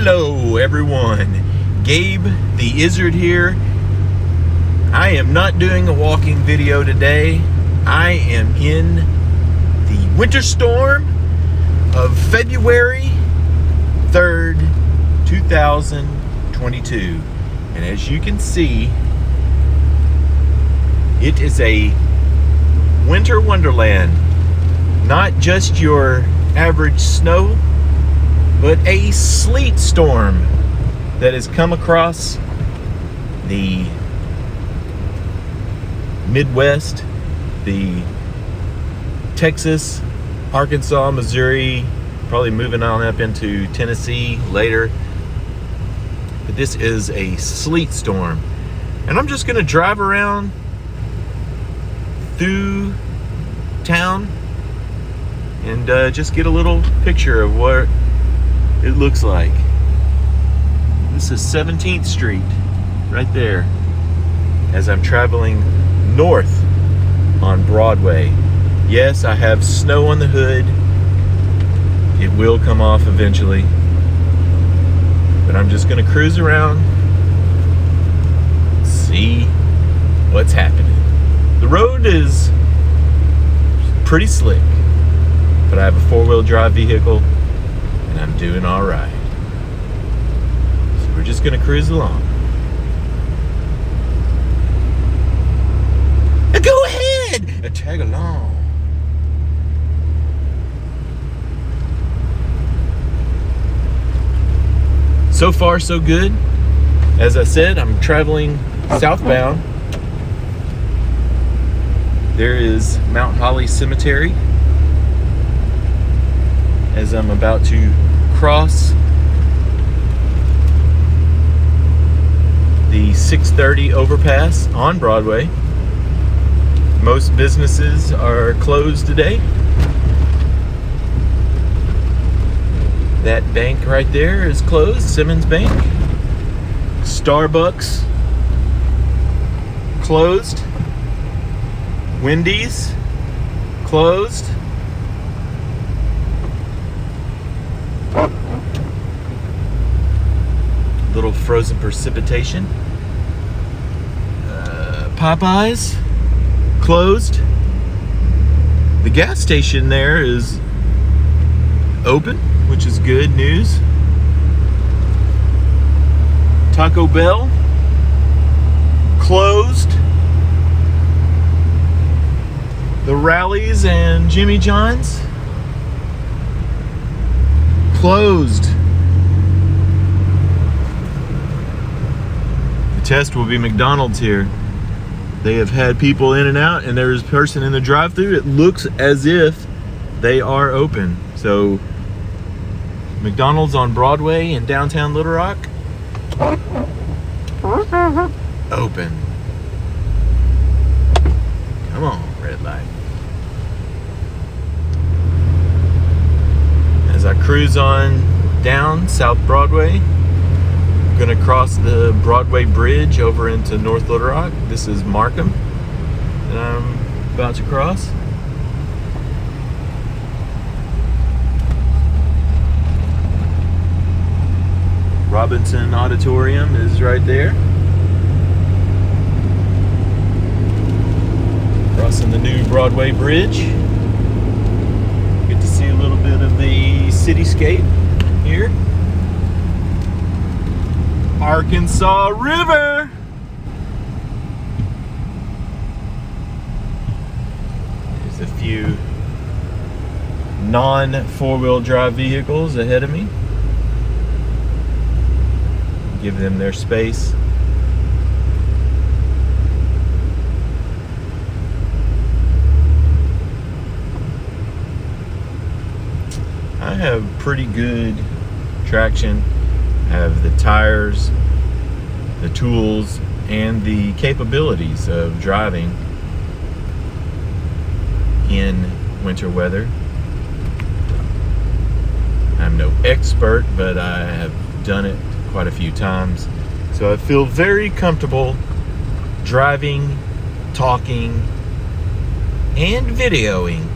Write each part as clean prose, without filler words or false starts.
Hello everyone, Gabe the Izzard here. I am not doing a walking video today. I am in the winter storm of February 3rd, 2022. And as you can see, it is a winter wonderland. Not just your average snow, but a sleet storm that has come across the Midwest, the Texas, Arkansas, Missouri, probably moving on up into Tennessee later. But this is a sleet storm. And I'm just gonna drive around through town and just get a little picture of what it looks like. This is 17th Street right there as I'm traveling north on Broadway. Yes, I have snow on the hood. It will come off eventually, but I'm just gonna cruise around, see what's happening. The road is pretty slick, but I have a four-wheel drive vehicle and I'm doing all right. So we're just gonna cruise along. Go ahead, tag along. So far, so good. As I said, I'm traveling southbound. There is Mount Holly Cemetery as I'm about to cross the 630 overpass on Broadway. Most businesses are closed today. That bank right there is closed, Simmons Bank. Starbucks closed. Wendy's closed. Little frozen precipitation. Popeyes closed. The gas station there is open, which is good news. Taco Bell closed. The Rallies and Jimmy John's closed. The test will be McDonald's here. They have had people in and out, and there's a person in the drive-thru. It looks as if they are open. So McDonald's on Broadway in downtown Little Rock, open. Come on, red light. As I cruise on down South Broadway, I'm gonna cross the Broadway Bridge over into North Little Rock. This is Markham that I'm about to cross. Robinson Auditorium is right there. Crossing the new Broadway Bridge. Get to see a little bit of the cityscape here. Arkansas River. There's a few non-four-wheel drive vehicles ahead of me. Give them their space. I have pretty good traction. I have the tires, the tools, and the capabilities of driving in winter weather. I'm no expert, but I have done it quite a few times. So I feel very comfortable driving, talking, and videoing.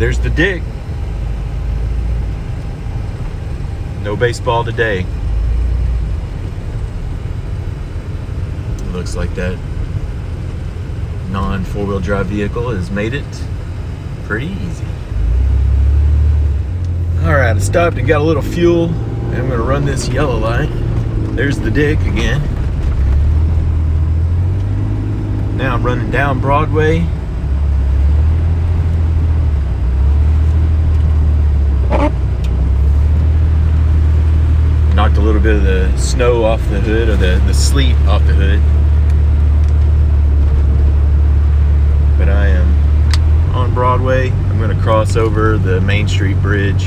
There's the dig. No baseball today. Looks like that non-four-wheel drive vehicle has made it pretty easy. Alright, I stopped and got a little fuel. I'm going to run this yellow light. There's the dig again. Now I'm running down Broadway. Knocked a little bit of the snow off the hood, or the sleet off the hood. But I am on Broadway. I'm going to cross over the Main Street Bridge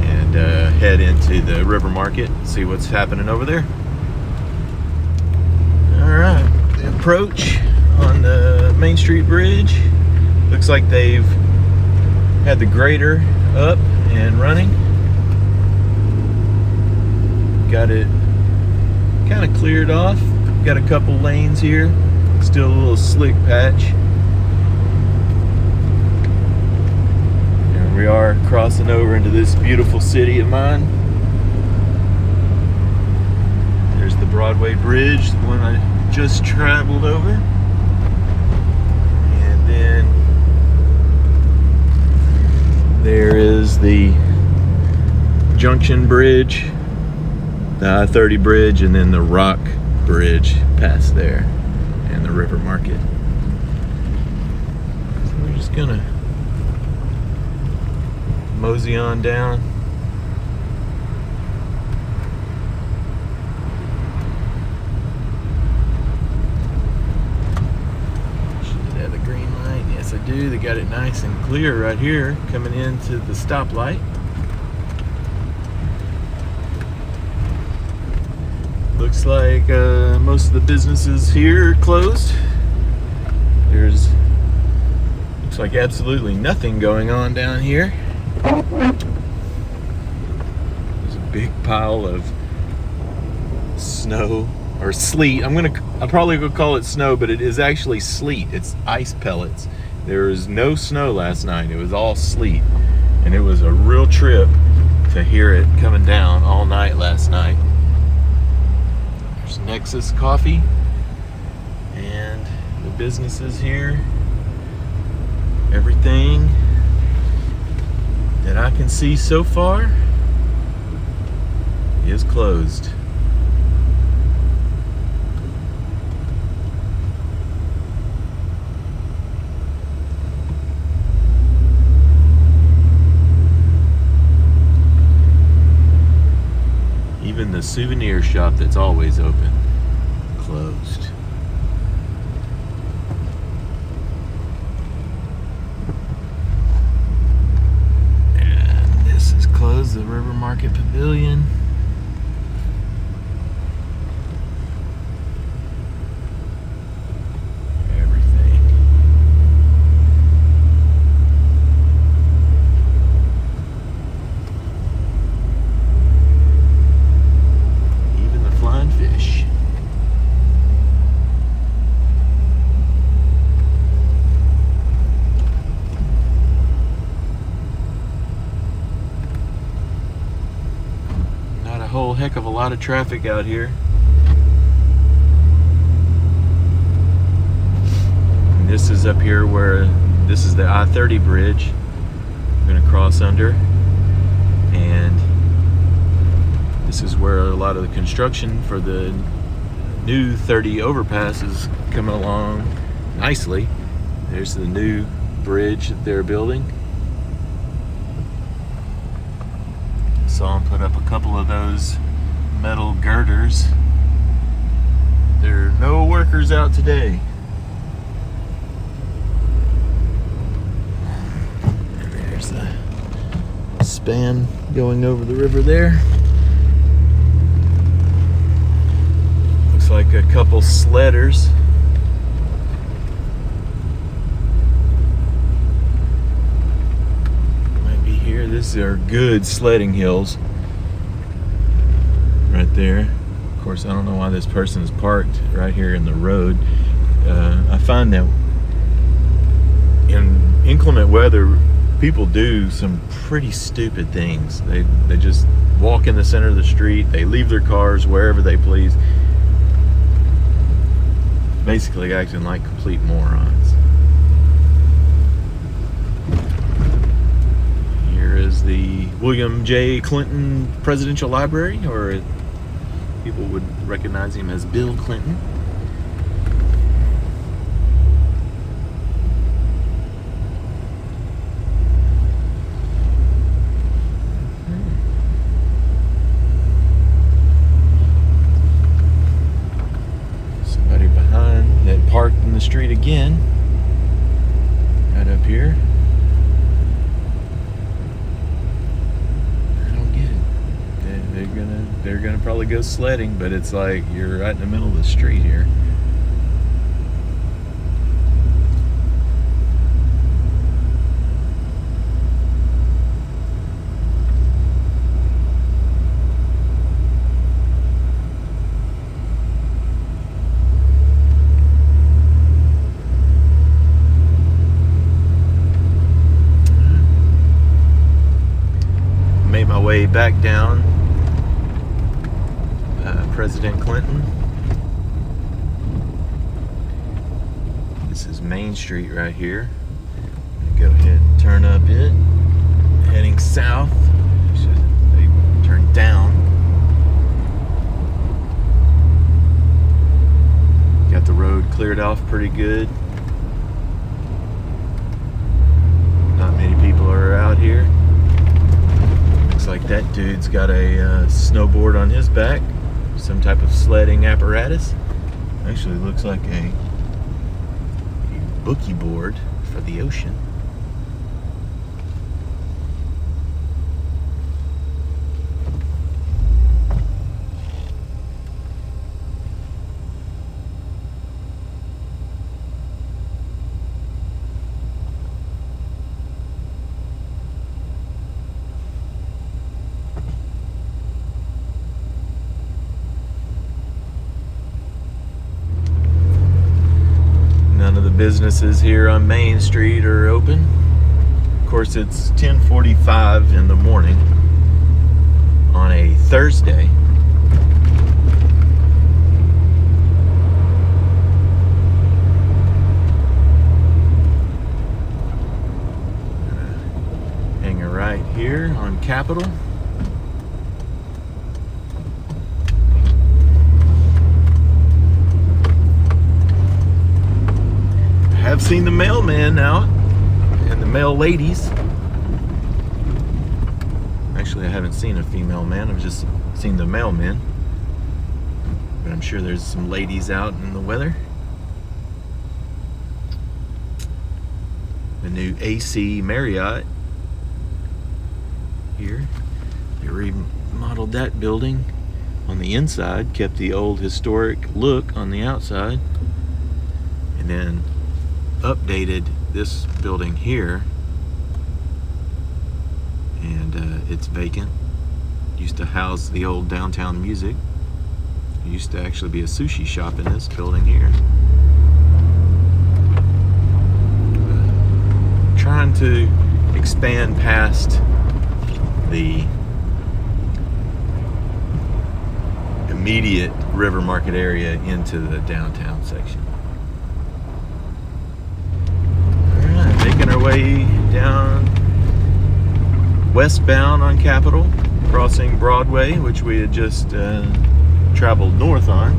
and head into the River Market, see what's happening over there. Alright, the approach on the Main Street Bridge. Looks like they've had the grader up and running. Got it kind of cleared off. Got a couple lanes here. Still a little slick patch. And we are crossing over into this beautiful city of mine. There's the Broadway Bridge, the one I just traveled over. And then there is the Junction Bridge, the I-30 bridge, and then the Rock Bridge past there, and the River Market. So we're just gonna mosey on down. Should have the green light. Yes, I do. They got it nice and clear right here coming into the stoplight. Looks like most of the businesses here are closed. Looks like absolutely nothing going on down here. There's a big pile of snow or sleet. I'm probably gonna call it snow, but it is actually sleet. It's ice pellets. There was no snow last night. It was all sleet, and it was a real trip to hear it coming down all night last night. Nexus Coffee and the businesses here. Everything that I can see so far is closed. Even the souvenir shop that's always open, closed. And this is closed, the River Market Pavilion. Whole heck of a lot of traffic out here. And this is up here where this is the I-30 bridge. I'm gonna cross under, and this is where a lot of the construction for the new 30 overpass is coming along nicely. There's the new bridge that they're building. Saw them put up a couple of those metal girders. There are no workers out today. And there's the span going over the river there. Looks like a couple sledders. These are good sledding hills right there. Of course, I don't know why this person is parked right here in the road. I find that in inclement weather, people do some pretty stupid things. They just walk in the center of the street. They leave their cars wherever they please, basically acting like complete morons. Here is the William J. Clinton Presidential Library, or people would recognize him as Bill Clinton. Parked in the street again, right up here. I don't get it. They're gonna probably go sledding, but it's like you're right in the middle of the street here. My way back down President Clinton. This is Main Street right here. Go ahead and turn up it. Heading south. They turn down. Got the road cleared off pretty good. Not many people are out here. Like that dude's got a snowboard on his back, some type of sledding apparatus. Actually looks like a boogie board for the ocean. Businesses here on Main Street are open. Of course, it's 10:45 in the morning on a Thursday. Hanging right here on Capitol. I've seen the mailman now and the mail ladies. Actually, I haven't seen a female man. I've just seen the mailmen. But I'm sure there's some ladies out in the weather. The new AC Marriott here. They remodeled that building on the inside, kept the old historic look on the outside, and then updated this building here, and it's vacant. Used to house the old Downtown Music. There used to actually be a sushi shop in this building here. Trying to expand past the immediate River Market area into the downtown section. Making our way down westbound on Capitol, crossing Broadway, which we had just traveled north on.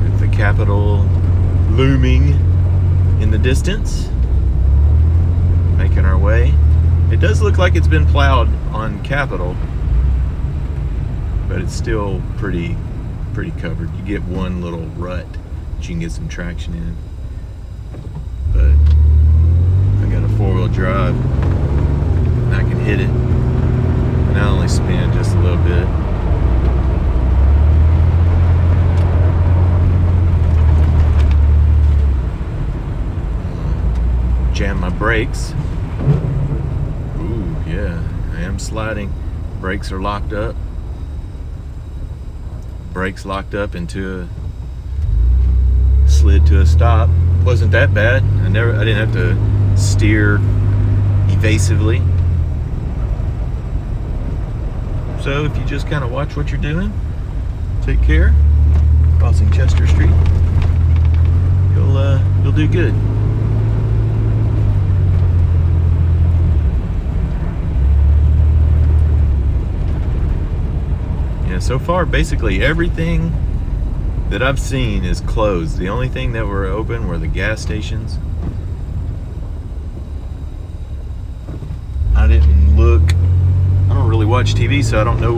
With the Capitol looming in the distance. Making our way. It does look like it's been plowed on Capitol, but it's still pretty covered. You get one little rut that you can get some traction in, but if I got a four-wheel drive and I can hit it and I only spin just a little bit. Jam my brakes. Ooh, yeah, I am sliding. Brakes are locked up. Brakes locked up into a slid to a stop. wasn't that bad. I didn't have to steer evasively. So if you just kind of watch what you're doing, take care, crossing Chester Street, you'll do good. Yeah, so far basically everything that I've seen is closed. The only thing that were open were the gas stations. I didn't look. I don't really watch TV, so I don't know.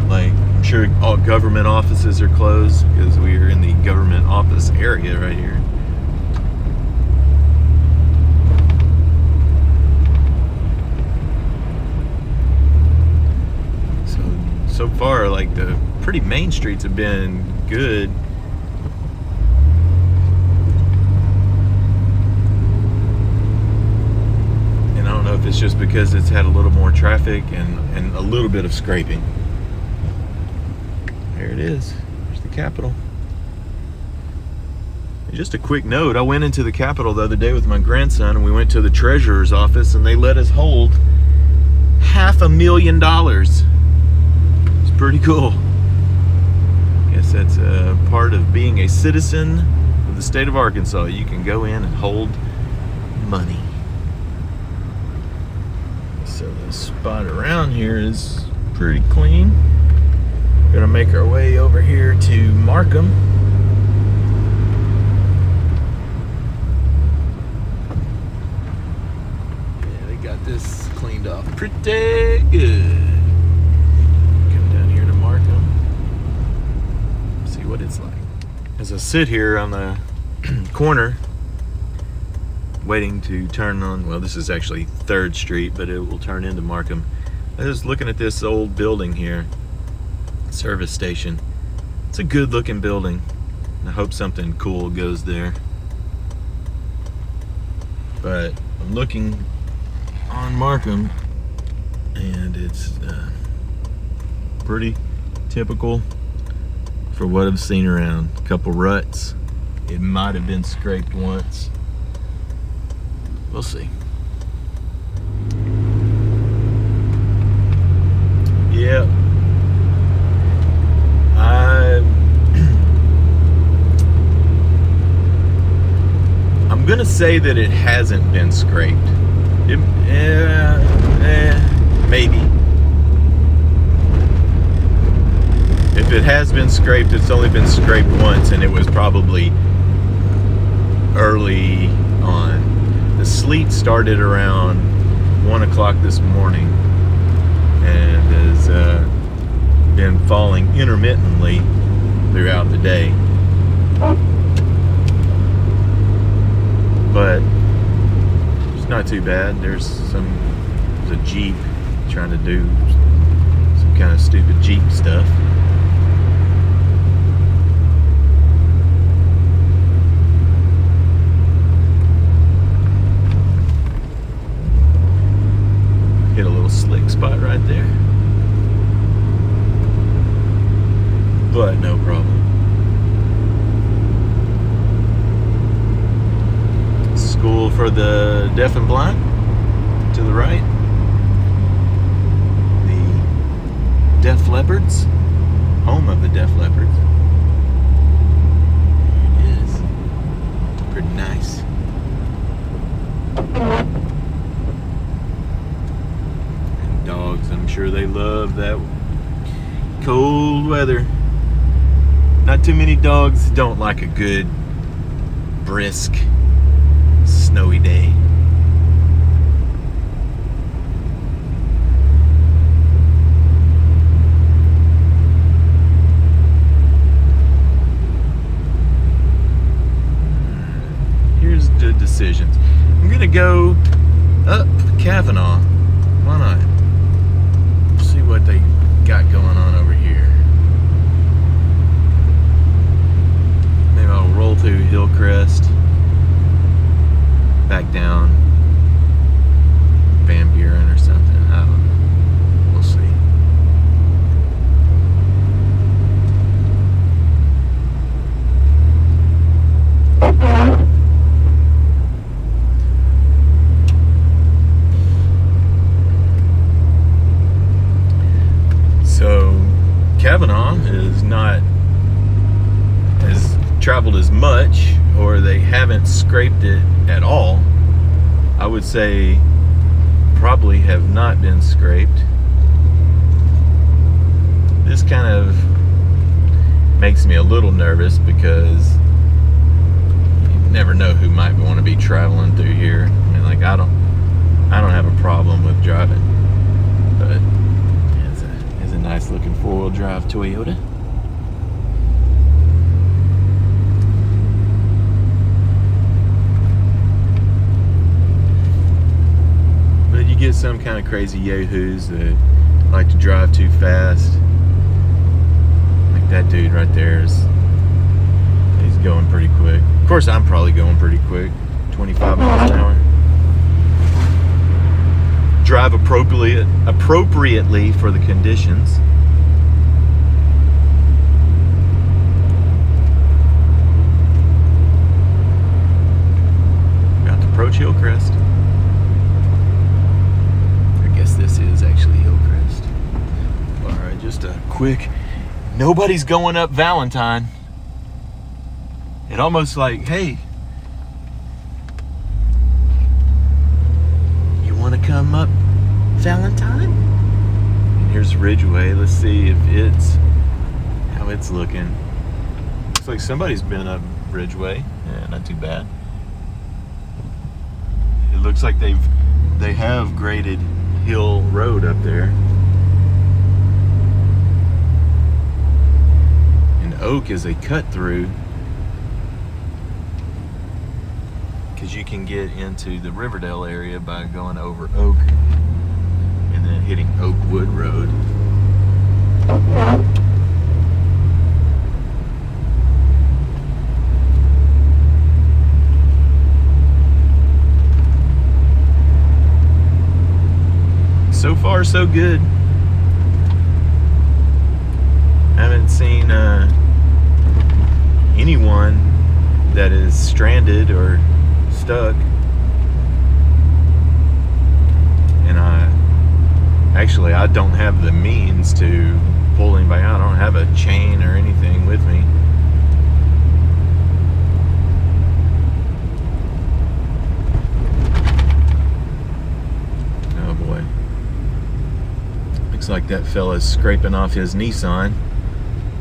Like, I'm sure all government offices are closed because we are in the government office area right here. So far, like, the pretty main streets have been good. And I don't know if it's just because it's had a little more traffic and a little bit of scraping. There it is. There's the Capitol. And just a quick note, I went into the Capitol the other day with my grandson, and we went to the treasurer's office, and they let us hold $500,000. Pretty cool. Guess that's a part of being a citizen of the state of Arkansas. You can go in and hold money. So the spot around here is pretty clean. We're gonna make our way over here to Markham. Yeah, they got this cleaned off pretty good. What it's like. As I sit here on the corner waiting to turn on, well, this is actually 3rd Street, but it will turn into Markham. I was looking at this old building here, service station. It's a good looking building. I hope something cool goes there. But I'm looking on Markham, and it's pretty typical for what I've seen around. A couple ruts. It might have been scraped once. We'll see. Yeah. I'm gonna say that it hasn't been scraped. Maybe. If it has been scraped, it's only been scraped once, and it was probably early on. The sleet started around 1 o'clock this morning and has been falling intermittently throughout the day. But it's not too bad. There's a Jeep trying to do some kind of stupid Jeep stuff. Hit a little slick spot right there, but no problem. School for the deaf and blind to the right. The Deaf Leopards, home of the Deaf Leopards. There it is. Pretty nice. Dogs, I'm sure they love that cold weather. Not too many dogs don't like a good, brisk, snowy day. Here's the decisions. I'm gonna go up Kavanaugh. Why not? See what they got going on over here. Maybe I'll roll through Hillcrest, back down Van Buren or something. I don't know. We'll see. Kavanaugh is not has traveled as much, or they haven't scraped it at all. I would say probably have not been scraped. This kind of makes me a little nervous because you never know who might want to be traveling through here. I mean, like, I don't have a problem with driving, but it's a nice looking four-wheel drive Toyota. But you get some kind of crazy yahoos that like to drive too fast. Like that dude right there he's going pretty quick. Of course, I'm probably going pretty quick, 25 miles an hour. Drive appropriately for the conditions. Got to approach Hillcrest. I guess this is actually Hillcrest. Alright, just a quick, nobody's going up Valentine. It almost like, hey, you want to come up Valentine? And here's Ridgeway. Let's see if how it's looking. Looks like somebody's been up Ridgeway. Yeah, not too bad. It looks like they have graded Hill Road up there. And Oak is a cut through, because you can get into the Riverdale area by going over Oak and then hitting Oakwood Road. So far, so good. Haven't seen anyone that is stranded or stuck. And I don't have the means to pull anybody out. I don't have a chain or anything with me. Oh boy. Looks like that fella's scraping off his Nissan.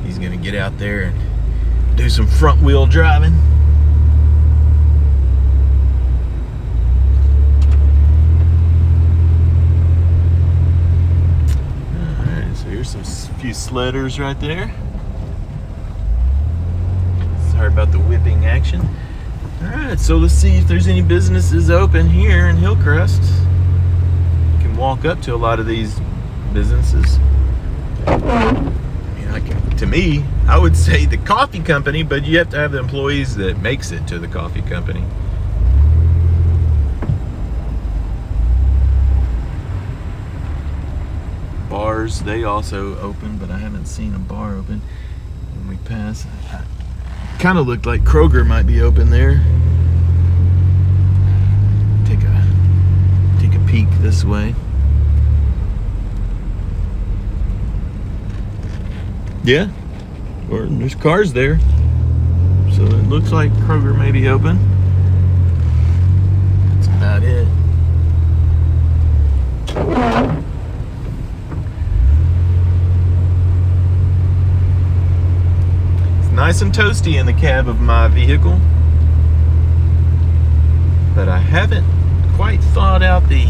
He's gonna get out there and do some front wheel driving. Here's some few sledders right there. Sorry about the whipping action. Alright, so let's see if there's any businesses open here in Hillcrest. You can walk up to a lot of these businesses. I mean, to me, I would say the coffee company, but you have to have the employees that makes it to the coffee company. Bars, they also open, but I haven't seen a bar open. When we pass, kind of looked like Kroger might be open there. Take a peek this way. Yeah, or there's cars there, so it looks like Kroger may be open. That's about it. Nice and toasty in the cab of my vehicle, but I haven't quite thawed out the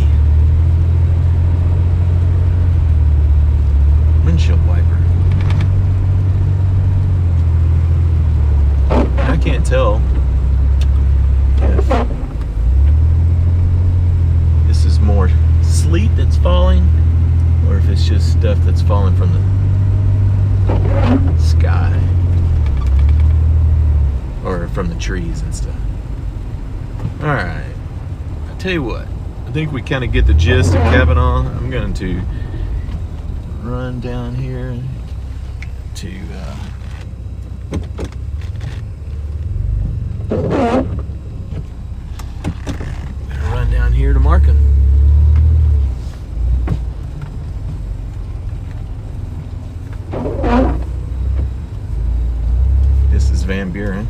windshield wiper. I can't tell if this is more sleet that's falling or if it's just stuff that's falling from the sky. Or from the trees and stuff. Alright. I tell you what. I think we kind of get the gist of Kavanaugh. I'm going to run down here to Markham. This is Van Buren.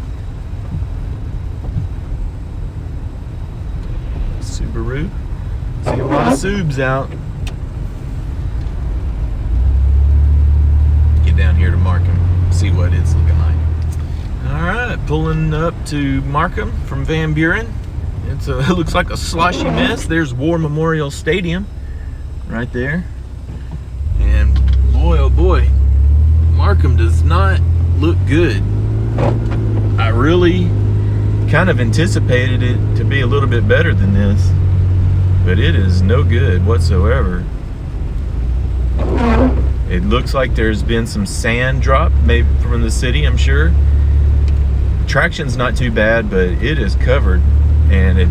Subaru. See a lot of Subs out. Get down here to Markham, see what it's looking like. Alright, pulling up to Markham from Van Buren. It looks like a sloshy mess. There's War Memorial Stadium right there. And boy, oh boy, Markham does not look good. I really kind of anticipated it to be a little bit better than this, but it is no good whatsoever. It looks like there's been some sand drop, maybe from the city, I'm sure. Traction's not too bad, but it is covered, and it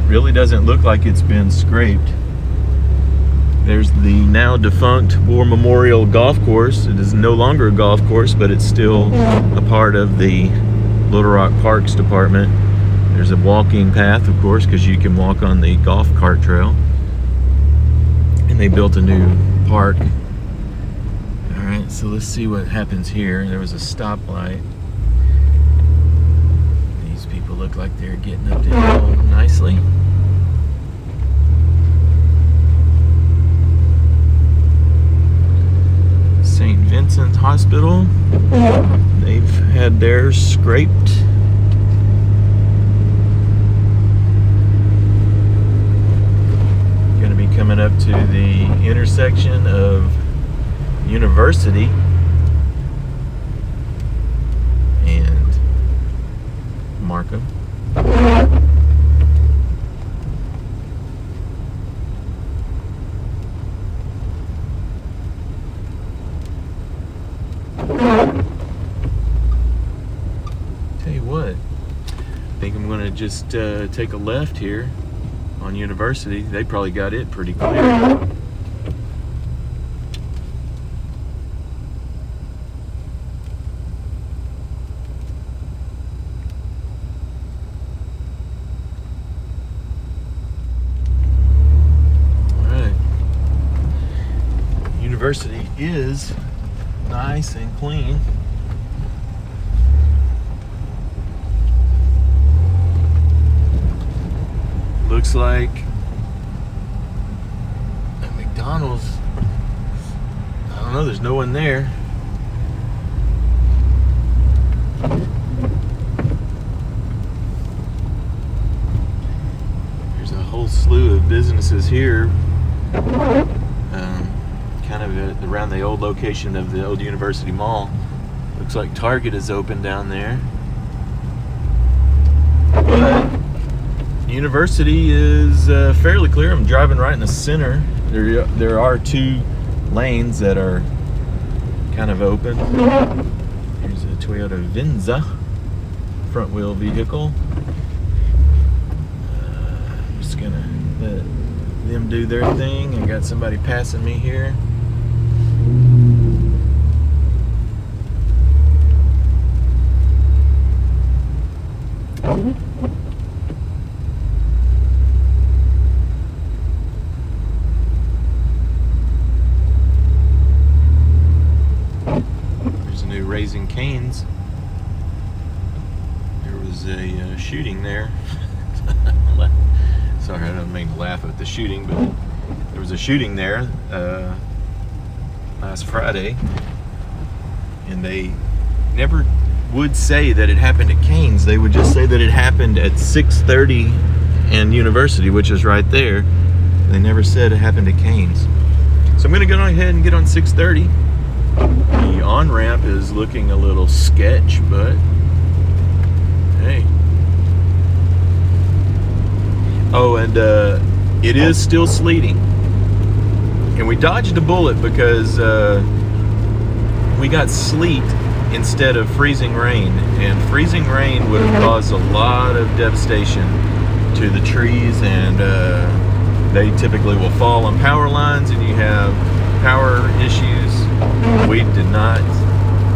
really doesn't look like it's been scraped. There's the now defunct War Memorial Golf Course. It is no longer a golf course, but it's still a part of the Little Rock Parks Department. There's a walking path, of course, because you can walk on the golf cart trail. And they built a new park. Alright, so let's see what happens here. There was a stoplight. These people look like they're getting up the hill nicely. St. Vincent Hospital. They've had theirs scraped. Going to be coming up to the intersection of University and Markham. Tell you what, I think I'm gonna just take a left here on University. They probably got it pretty clear. University is nice and clean. Looks like at McDonald's, I don't know, there's no one there. There's a whole slew of businesses here. Kind of around the old location of the old University Mall. Looks like Target is open down there. But University is fairly clear. I'm driving right in the center. There are two lanes that are kind of open. Here's a Toyota Venza front wheel vehicle. I'm just gonna let them do their thing. I got somebody passing me here. There's a new Raising Cane's. There was a shooting there. Sorry, I don't mean to laugh at the shooting, but there was a shooting there last Friday, and they never would say that it happened at Cane's. They would just say that it happened at 630 and University, which is right there. They never said it happened at Cane's. So I'm going to go ahead and get on 630. The on-ramp is looking a little sketch, but hey. Oh, and it is still sleeting. And we dodged a bullet because we got sleet instead of freezing rain. And freezing rain would have caused a lot of devastation to the trees, and they typically will fall on power lines and you have power issues. We did not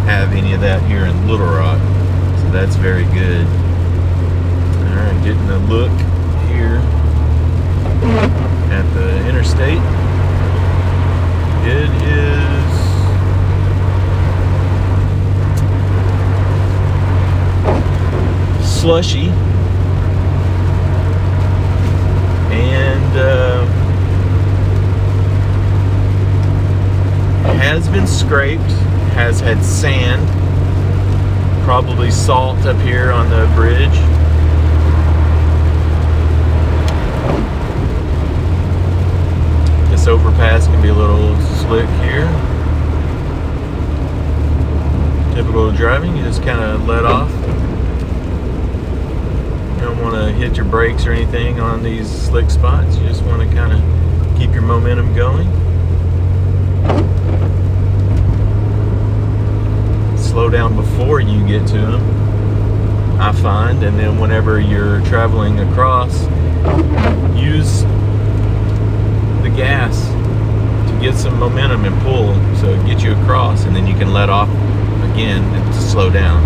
have any of that here in Little Rock, so that's very good. Alright, getting a look here at the interstate. It is slushy, and has been scraped, has had sand, probably salt up here on the bridge. This overpass can be a little slick here. Typical driving, you just kind of let off. You don't want to hit your brakes or anything on these slick spots. You just want to kind of keep your momentum going. Slow down before you get to them, I find, and then whenever you're traveling across, use the gas to get some momentum and pull, so it gets you across, and then you can let off again to slow down.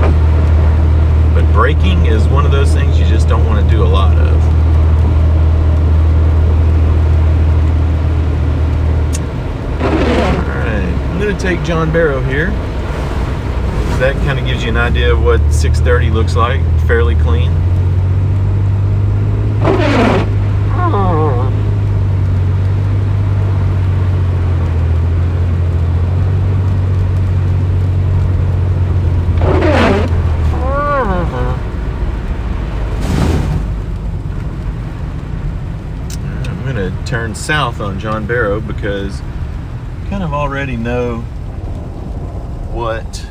But braking is one of those things you just don't want to do a lot of. Alright, I'm going to take John Barrow here. That kind of gives you an idea of what 630 looks like, fairly clean. I'm going to turn south on John Barrow because I kind of already know what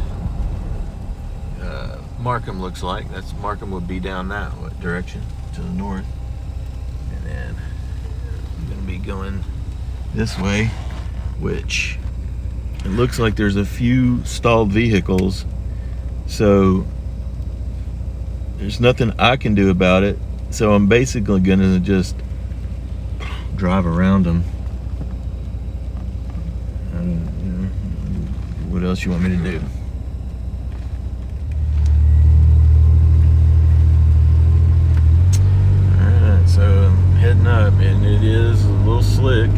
Markham looks like. That's Markham would be down that direction to the north, and then I'm going to be going this way, which it looks like there's a few stalled vehicles, so there's nothing I can do about it. So I'm basically going to just drive around them. What else you want me to do? So I'm heading up, and it is a little slick.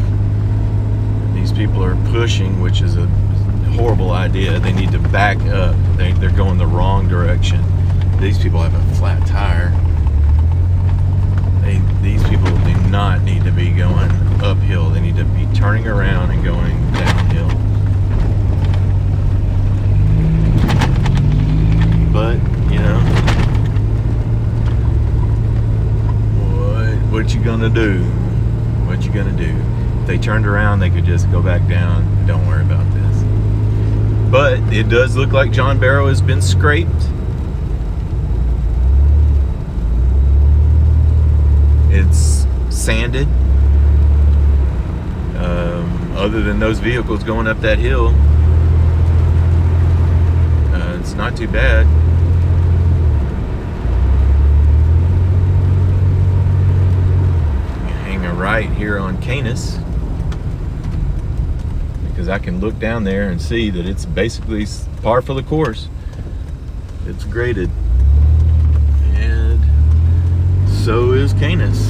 These people are pushing, which is a horrible idea. They need to back up. They're going the wrong direction. These people have a flat tire. These people do not need to be going uphill. They need to be turning around and going downhill. But, you know, what you gonna do? What you gonna do? If they turned around, they could just go back down. Don't worry about this. But it does look like John Barrow has been scraped. It's sanded. Other than those vehicles going up that hill, it's not too bad. Right here on Kanis, because I can look down there and see that it's basically par for the course. It's graded, and so is Kanis.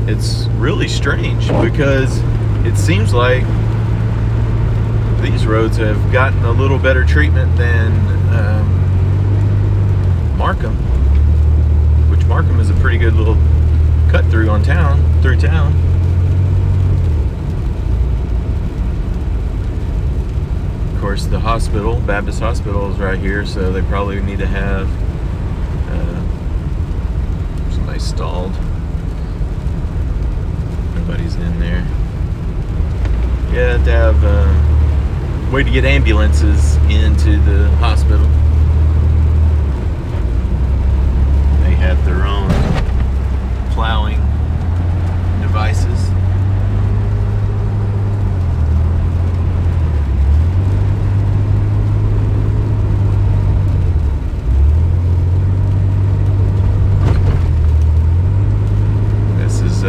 It's really strange because it seems like these roads have gotten a little better treatment than Markham, which Markham is a pretty good little cut through through town. Of course, the hospital, Baptist Hospital, is right here, so they probably need to have somebody stalled. Nobody's in there. Yeah, to have a way to get ambulances into the hospital. They have their own plowing devices. This is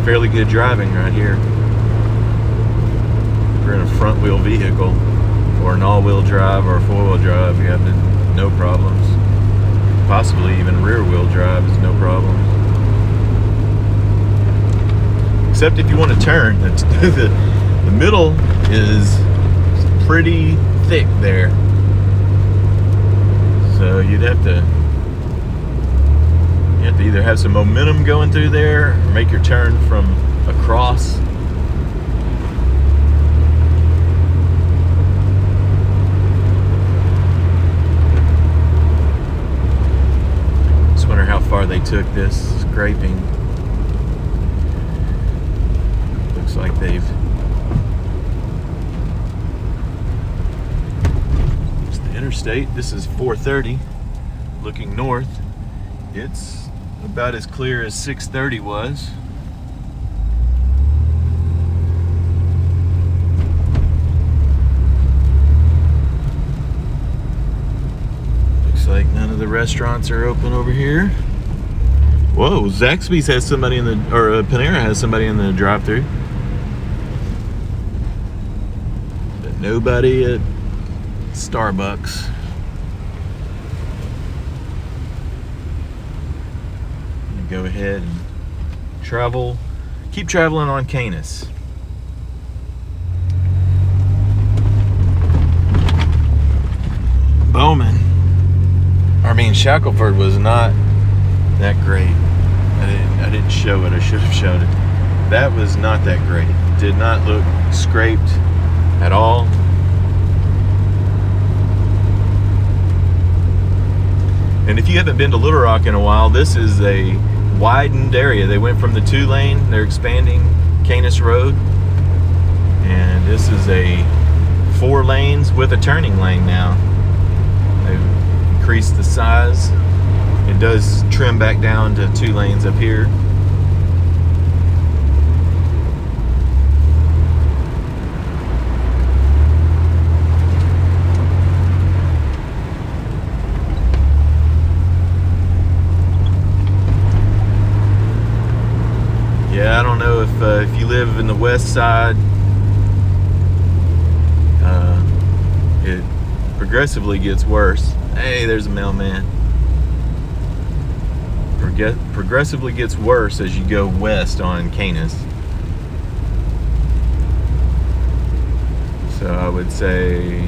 fairly good driving right here. If you're in a front wheel vehicle or an all-wheel drive or a four-wheel drive, you have no problems. Possibly even rear wheel drive is no problem. Except if you want to turn, the middle is pretty thick there. So you'd have to You have to either have some momentum going through there or make your turn from across. Just wonder how far they took this scraping. Looks like they've... It's the interstate. This is 430 looking north. It's about as clear as 630 was. Looks like none of the restaurants are open over here. Whoa, Zaxby's has somebody in the, or Panera has somebody in the drive-thru. But nobody at Starbucks. Go ahead and travel, keep traveling on Kanis. Bowman, Shackleford was not that great. I didn't show it. I should have showed it. That was not that great. Did not look scraped at all. And if you haven't been to Little Rock in a while, this is a widened area. They went from the 2-lane, they're expanding Canis Road, and this is a 4 lanes with a turning lane now. They've increased the size. It does trim back down to 2 lanes up here. Yeah, I don't know if you live in the west side, it progressively gets worse. Hey, there's a mailman. Progressively gets worse as you go west on Canis. So I would say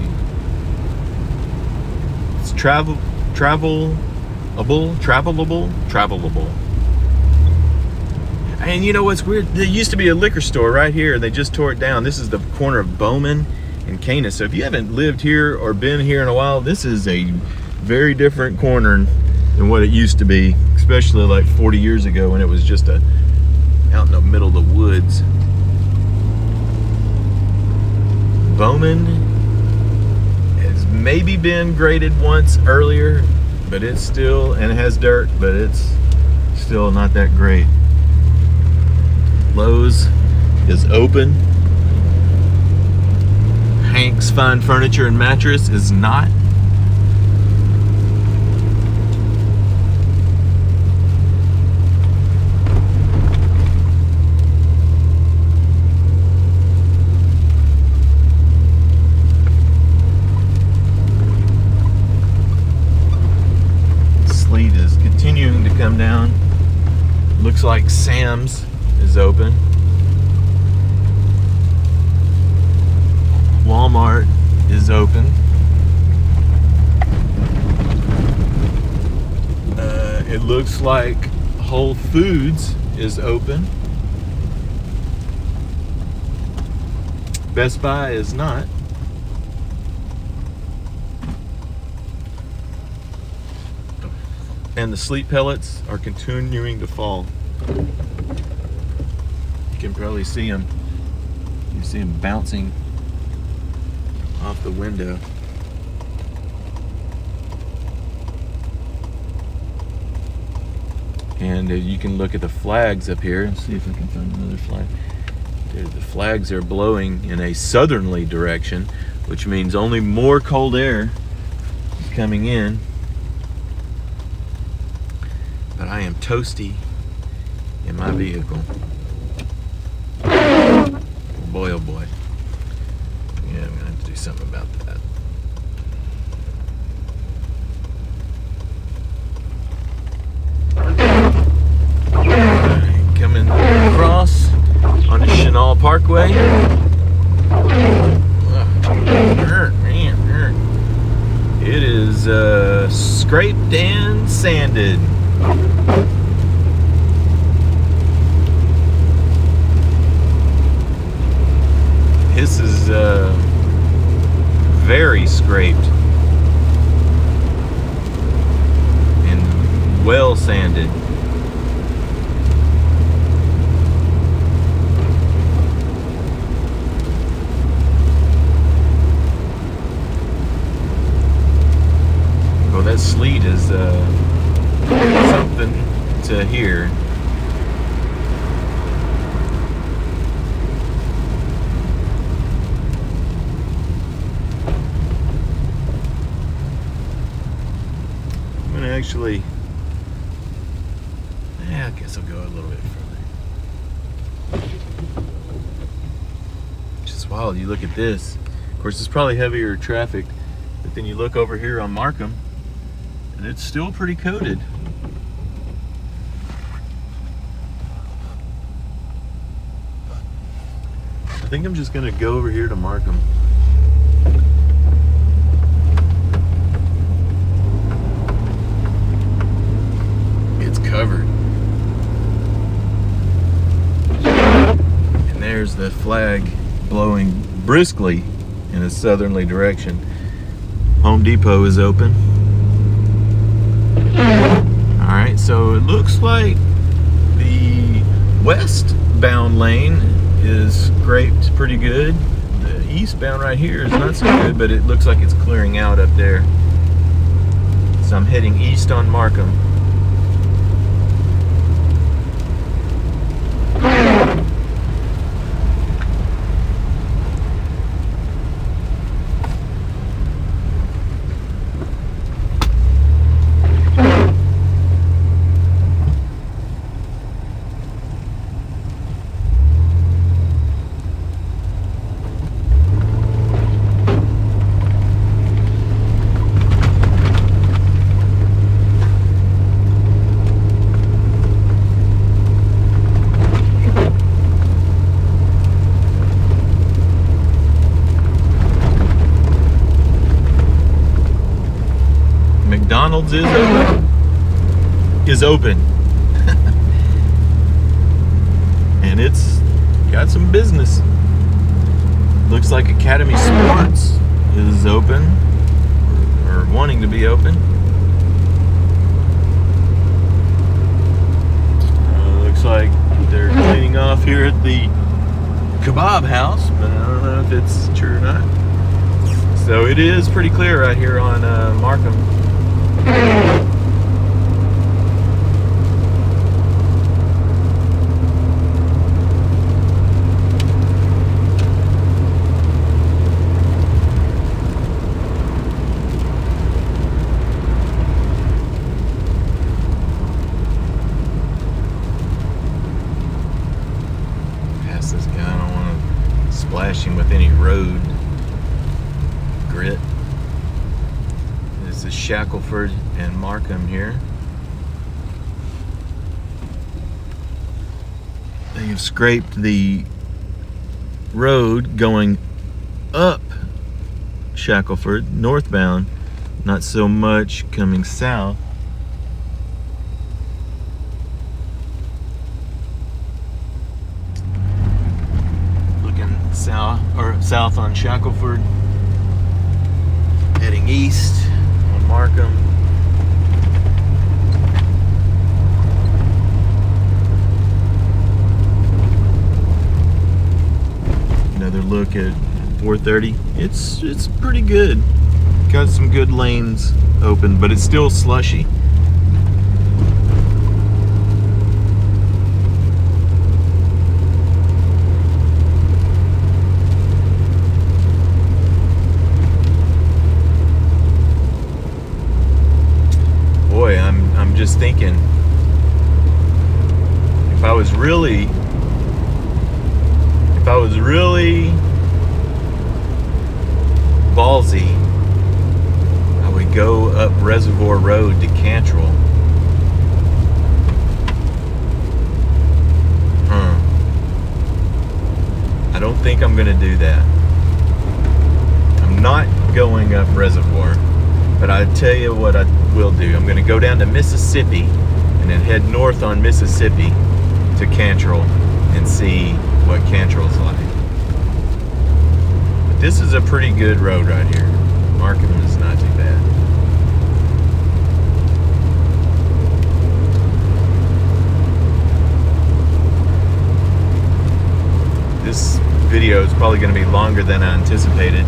it's travelable. And you know what's weird? There used to be a liquor store right here. They just tore it down. This is the corner of Bowman and Canis. So if you haven't lived here or been here in a while, this is a very different corner than what it used to be, especially like 40 years ago when it was just out in the middle of the woods. Bowman has maybe been graded once earlier, but it's still, and it has dirt, but it's still not that great. Lowe's is open. Hank's Fine Furniture and Mattress is not. Sleet is continuing to come down. Looks like Sam's is open. Walmart is open. It looks like Whole Foods is open. Best Buy is not. And the sleet pellets are continuing to fall. You can probably see them. You see them bouncing off the window. And you can look at the flags up here and see if I can find another flag. The flags are blowing in a southerly direction, which means only more cold air is coming in. But I am toasty in my vehicle. Boy, oh boy. Yeah, I'm gonna have to do something about that. Right, coming across onto Chenal Parkway. It is scraped and sanded. scraped and well sanded. Oh, that sleet is something to hear. Actually, yeah, I guess I'll go a little bit further. Just wild. You look at this. Of course, it's probably heavier traffic, but then you look over here on Markham, and it's still pretty coated. I think I'm just gonna go over here to Markham. Covered. And there's the flag blowing briskly in a southerly direction. Home Depot is open. Alright, so it looks like the westbound lane is scraped pretty good. The eastbound right here is not so good, but it looks like it's clearing out up there. So I'm heading east on Markham. McDonald's is open. And it's got some business. Looks like Academy Sports is open, or wanting to be open. Looks like they're cleaning off here at the kebab house, but I don't know if it's true or not. So it is pretty clear right here on Markham. Past this guy, I don't want to splash him with any road grit. This is Shackleford and Markham here. They have scraped the road going up Shackleford, northbound, not so much coming south. Looking south on Shackleford, heading east on Markham. Another look at 430. It's pretty good. Got some good lanes open, but it's still slushy. Boy, I'm just thinking, if I was really ballsy, I would go up Reservoir Road to Cantrell. I don't think I'm gonna do that. I'm not going up Reservoir, but I tell you what I will do. I'm gonna go down to Mississippi and then head north on Mississippi to Cantrell and see what Cantrell's like. But this is a pretty good road right here Markham is not too bad. This video is probably going to be longer than I anticipated.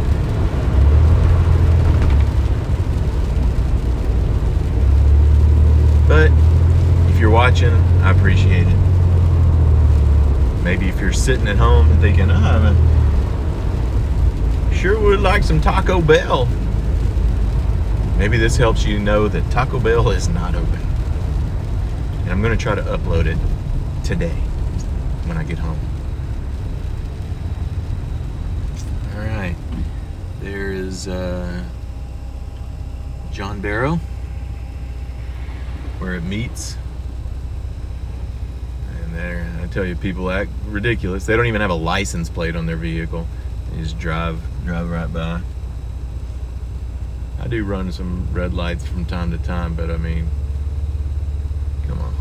But if you're watching, I appreciate it. Maybe if you're sitting at home and thinking, I sure would like some Taco Bell. Maybe this helps you know that Taco Bell is not open. And I'm going to try to upload it today when I get home. Alright. There is John Barrow, where it meets. And there, I tell you, people act ridiculous. They don't even have a license plate on their vehicle. They just drive right by. I do run some red lights from time to time, but I mean, come on.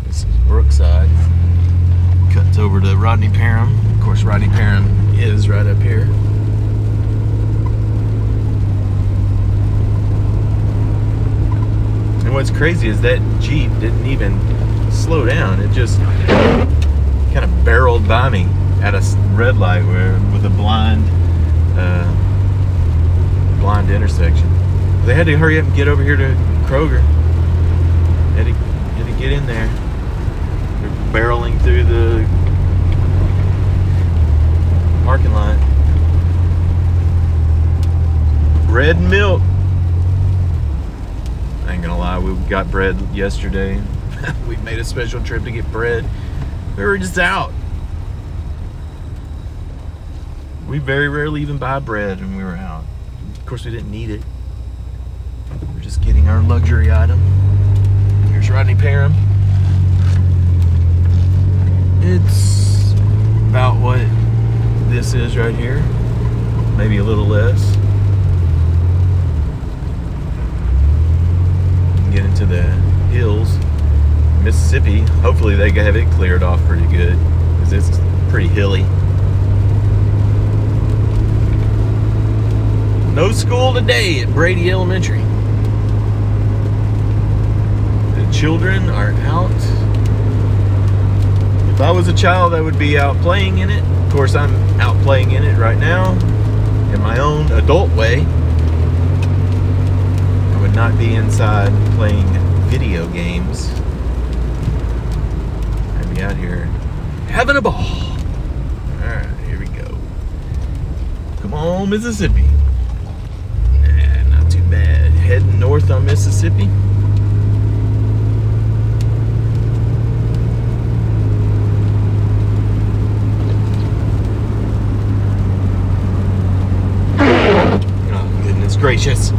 This is Brookside. Cuts over to Rodney Parham. Of course, Rodney Parham is right up here. And what's crazy is that Jeep didn't even slow down. It just kind of barreled by me at a red light with a blind intersection. They had to hurry up and get over here to Kroger. Had to get in there. They're barreling through the parking lot. Bread and milk. I ain't gonna lie, we got bread yesterday. We made a special trip to get bread. We were just out. We very rarely even buy bread when we were out. Of course, we didn't need it. We're just getting our luxury item. Here's Rodney Parham. It's about what this is right here. Maybe a little less. Get into the hills. Mississippi, hopefully they have it cleared off pretty good, because it's pretty hilly. No school today at Brady Elementary. The children are out. If I was a child, I would be out playing in it. Of course, I'm out playing in it right now in my own adult way. I would not be inside playing video games. I'd be out here having a ball. Alright, here we go. Come on, Mississippi. Nah, not too bad. Heading north on Mississippi. Oh, goodness gracious.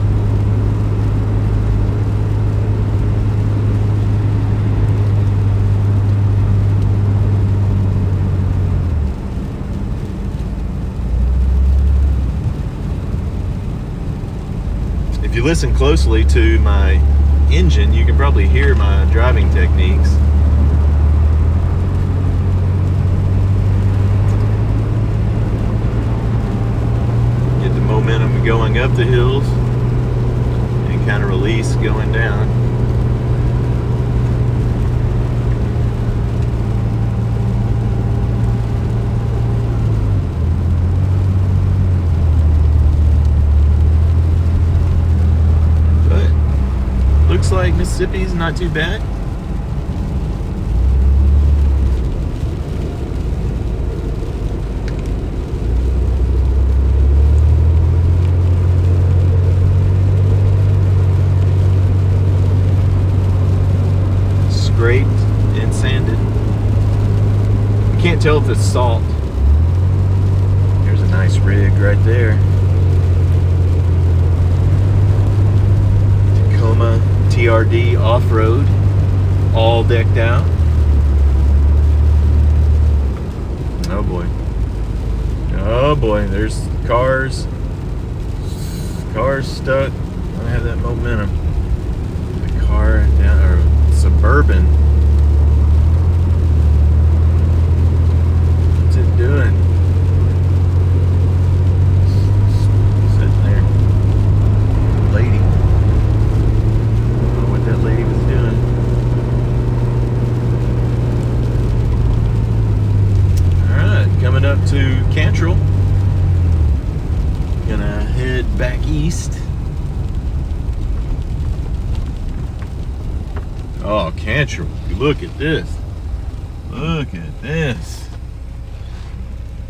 If you listen closely to my engine, you can probably hear my driving techniques. Get the momentum going up the hills and kind of release going down. Looks like Mississippi's not too bad. Scraped and sanded. You can't tell if it's salt. There's a nice rig right there. Tacoma TRD off-road, all decked out. Oh boy. Oh boy, there's cars stuck. I don't have that momentum. The car down, or Suburban. up to Cantrell. Gonna head back east. Oh, Cantrell, look at this. Look at this.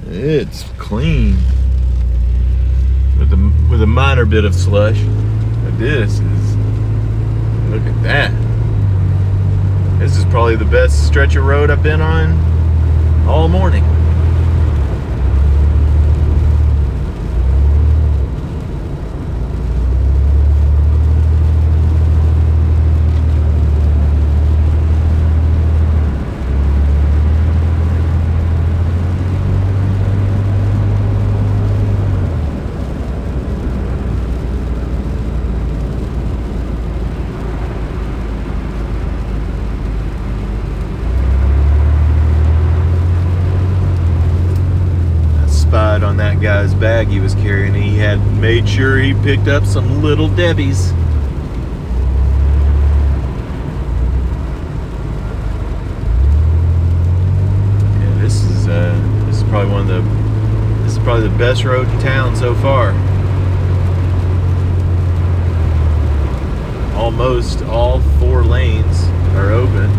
It's clean. With a minor bit of slush. But this is, look at that. This is probably the best stretch of road I've been on all morning. On that guy's bag he was carrying, he had made sure he picked up some Little Debbie's. Yeah, this is probably the best road in town so far. Almost all 4 lanes are open.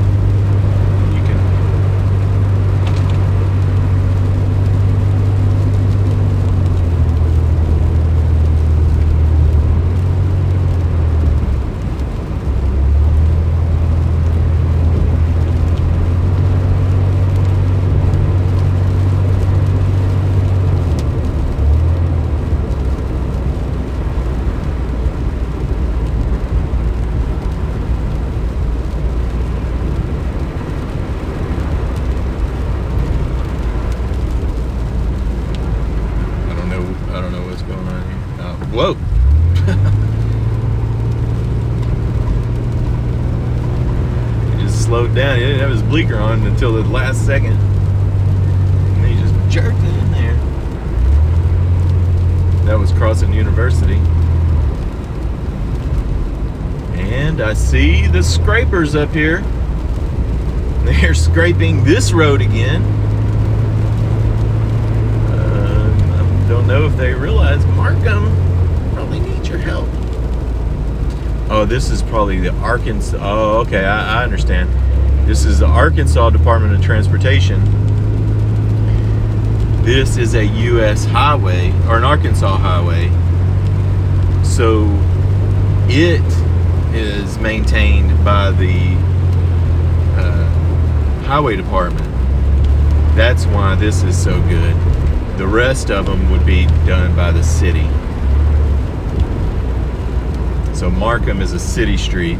Whoa. He just slowed down. He didn't have his blinker on until the last second. And he just jerked it in there. That was crossing University. And I see the scrapers up here. They're scraping this road again. I don't know if they realize Markham probably needs your help. Oh, this is probably the Arkansas. Oh, okay, I understand. This is the Arkansas Department of Transportation. This is a U.S. highway, or an Arkansas highway. So it is maintained by the highway department. That's why this is so good. The rest of them would be done by the city. So Markham is a city street.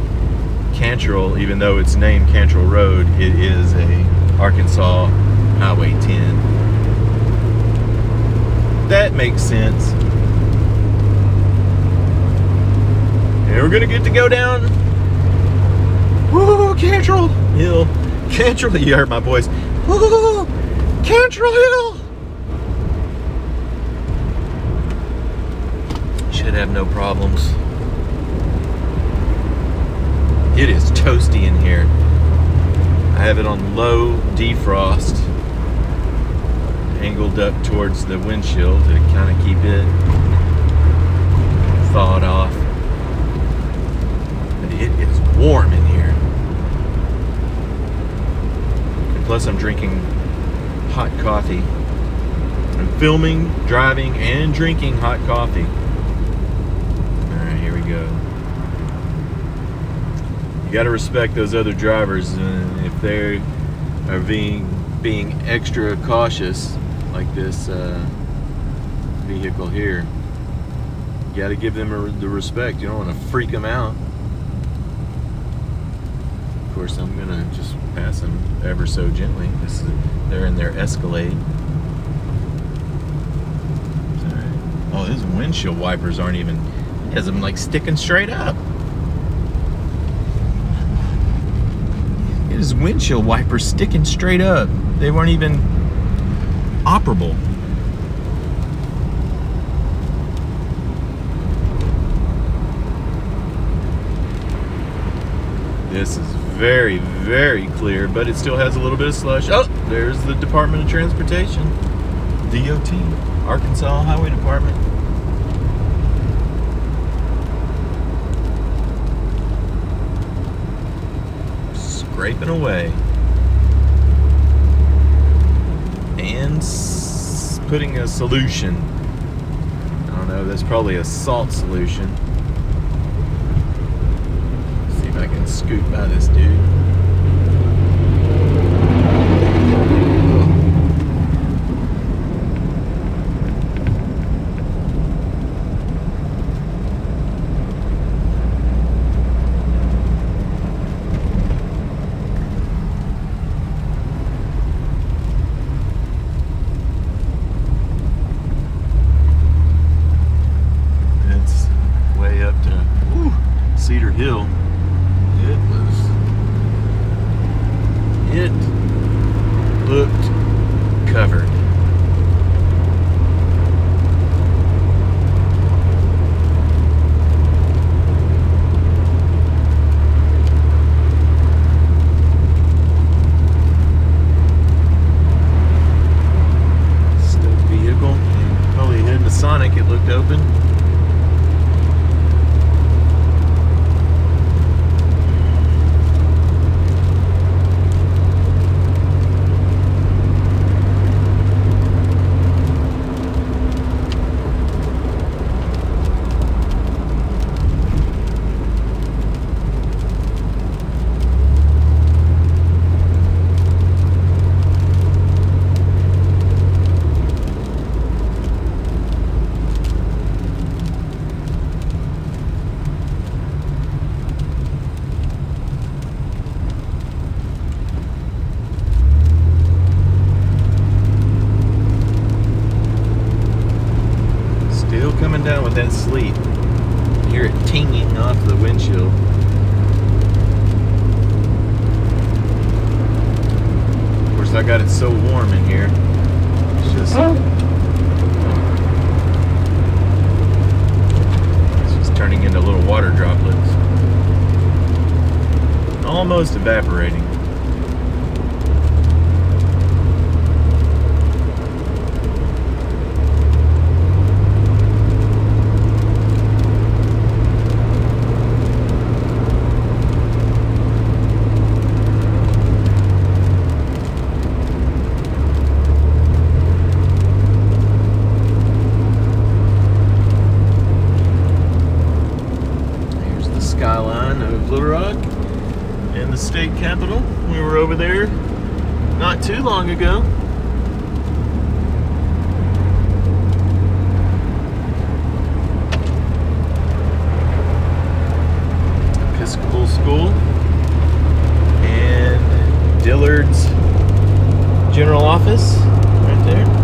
Cantrell, even though it's named Cantrell Road, it is a Arkansas Highway 10. That makes sense. And we're gonna get to go down. Woo, Cantrell Hill. Cantrell, you heard my voice. Woo, Cantrell Hill. Should have no problems. It is toasty in here. I have it on low defrost, angled up towards the windshield to kind of keep it thawed off. But it is warm in here. And plus I'm drinking hot coffee. I'm filming, driving, and drinking hot coffee. Alright, here we go. You got to respect those other drivers, and if they are being extra cautious, like this vehicle here, you got to give them the respect. You don't want to freak them out. Of course, I'm gonna just pass them ever so gently. They're in their Escalade. Oh, these windshield wipers aren't even. It has them like sticking straight up. His windshield wipers sticking straight up. They weren't even operable. This is very, very clear, but it still has a little bit of slush. Oh, there's the Department of Transportation. DOT, Arkansas Highway Department. Scraping away. And putting a solution. I don't know, that's probably a salt solution. See if I can scoot by this dude. Hill. It looked covered. Stuck vehicle. Probably heading to Sonic, it looked open. Coming down with that sleet. You hear it tinging off the windshield. Of course, I got it so warm in here. It's just turning into little water droplets. Almost evaporating. Skyline of Little Rock and the state capitol. We were over there not too long ago. Episcopal School and Dillard's General Office right there.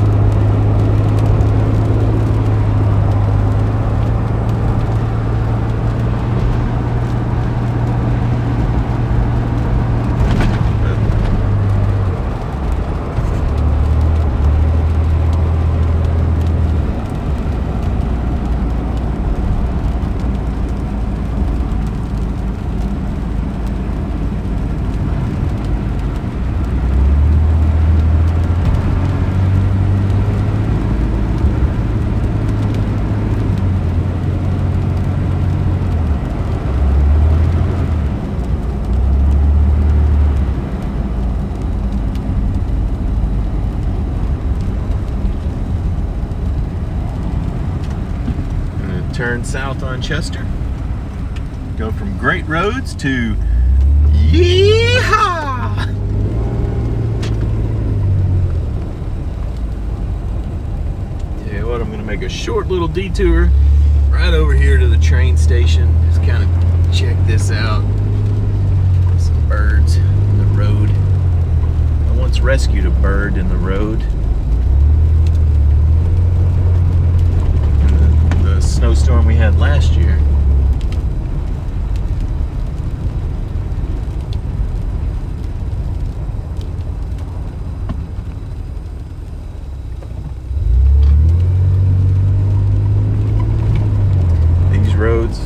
Turn south on Chester. Go from Great Roads to Yeehaw! Tell you what, I'm gonna make a short little detour right over here to the train station. Just kind of check this out. Some birds in the road. I once rescued a bird in the road. Snowstorm we had last year. These roads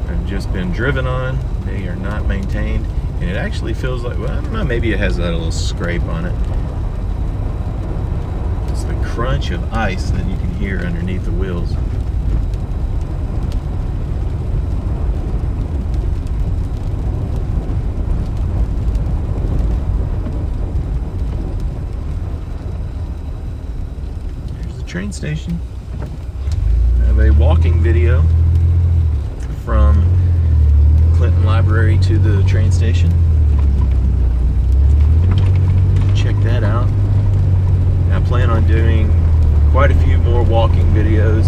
have just been driven on. They are not maintained, and it actually feels like, well, I don't know, maybe it has that little scrape on it. It's the crunch of ice that you can hear underneath the wheels. Here's the train station. I have a walking video from Clinton Library to the train station. Check that out. I plan on doing quite a few more walking videos.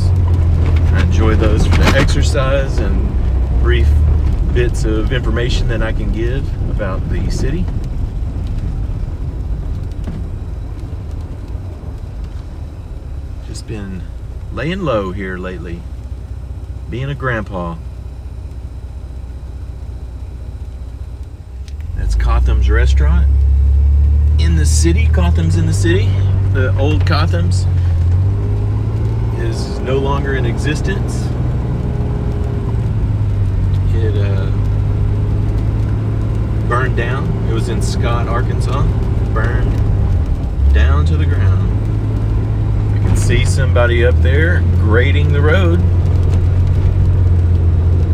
I enjoy those for the exercise and brief bits of information that I can give about the city. Just been laying low here lately, being a grandpa. That's Cotham's restaurant in the city. Cotham's in the city. The old Cotham's is no longer in existence. It burned down. It was in Scott, Arkansas. Burned down to the ground. I can see somebody up there grading the road.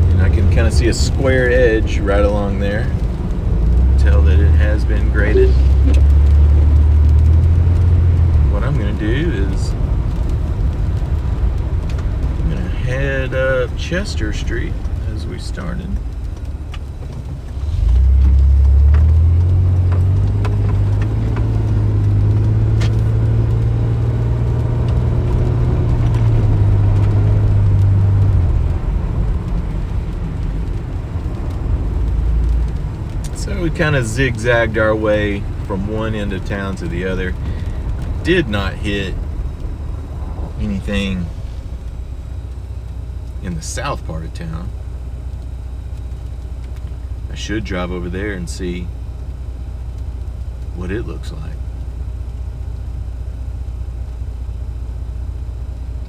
And I can kind of see a square edge right along there. Tell that it has been graded. What I'm going to do is I'm going to head up Chester Street as we started. So we kind of zigzagged our way from one end of town to the other. Did not hit anything in the south part of town. I should drive over there and see what it looks like.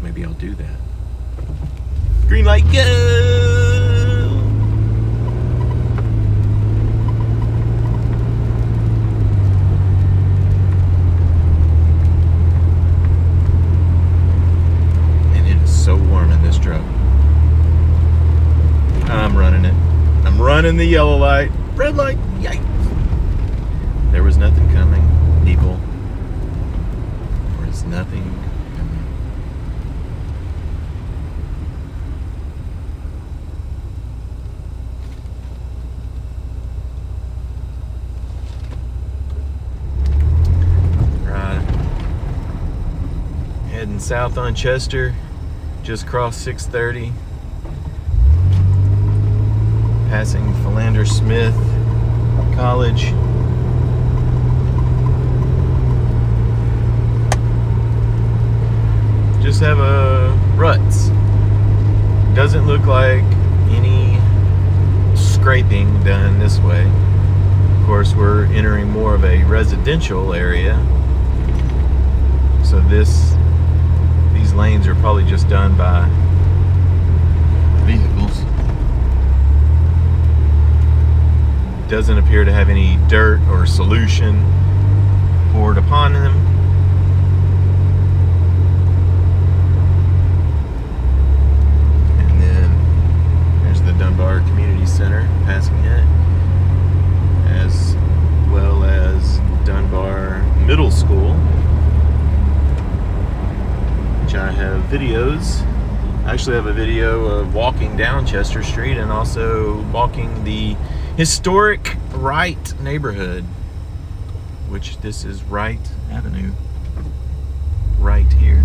Maybe I'll do that. Green light, go! So warm in this truck. I'm running it. I'm running the yellow light. Red light. Yikes. There was nothing coming, people. There was nothing coming. Right. Heading south on Chester. Just crossed 630, passing Philander Smith College. Just have a ruts. Doesn't look like any scraping done this way. Of course, we're entering more of a residential area, so these lanes are probably just done by vehicles. Doesn't appear to have any dirt or solution poured upon them. And then there's the Dunbar Community Center passing it, as well as Dunbar Middle School. I have videos. I actually have a video of walking down Chester Street and also walking the historic Wright neighborhood, which this is Wright Avenue right here.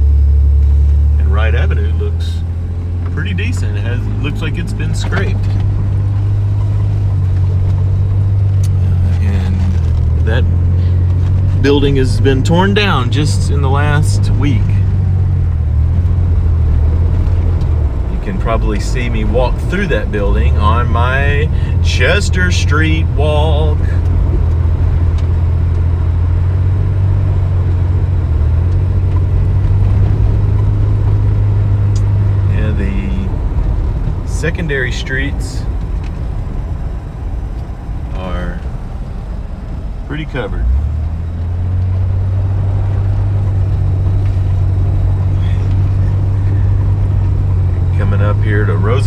And Wright Avenue looks pretty decent. Looks like it's been scraped. And that building has been torn down just in the last week. Can probably see me walk through that building on my Chester Street walk. Yeah, the secondary streets are pretty covered.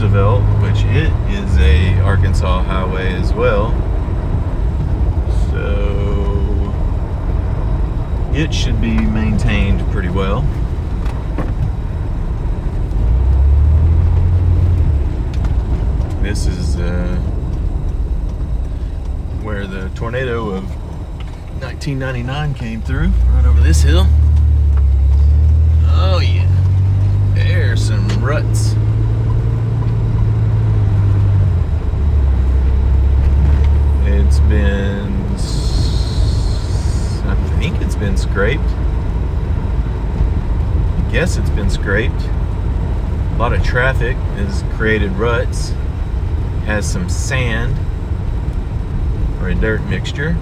Roosevelt, which it is a Arkansas highway as well. So it should be maintained pretty well. This is where the tornado of 1999 came through, right over this hill. Oh yeah, there's some ruts. It's been, I think it's been scraped. I guess it's been scraped. A lot of traffic has created ruts. Has some sand or a dirt mixture.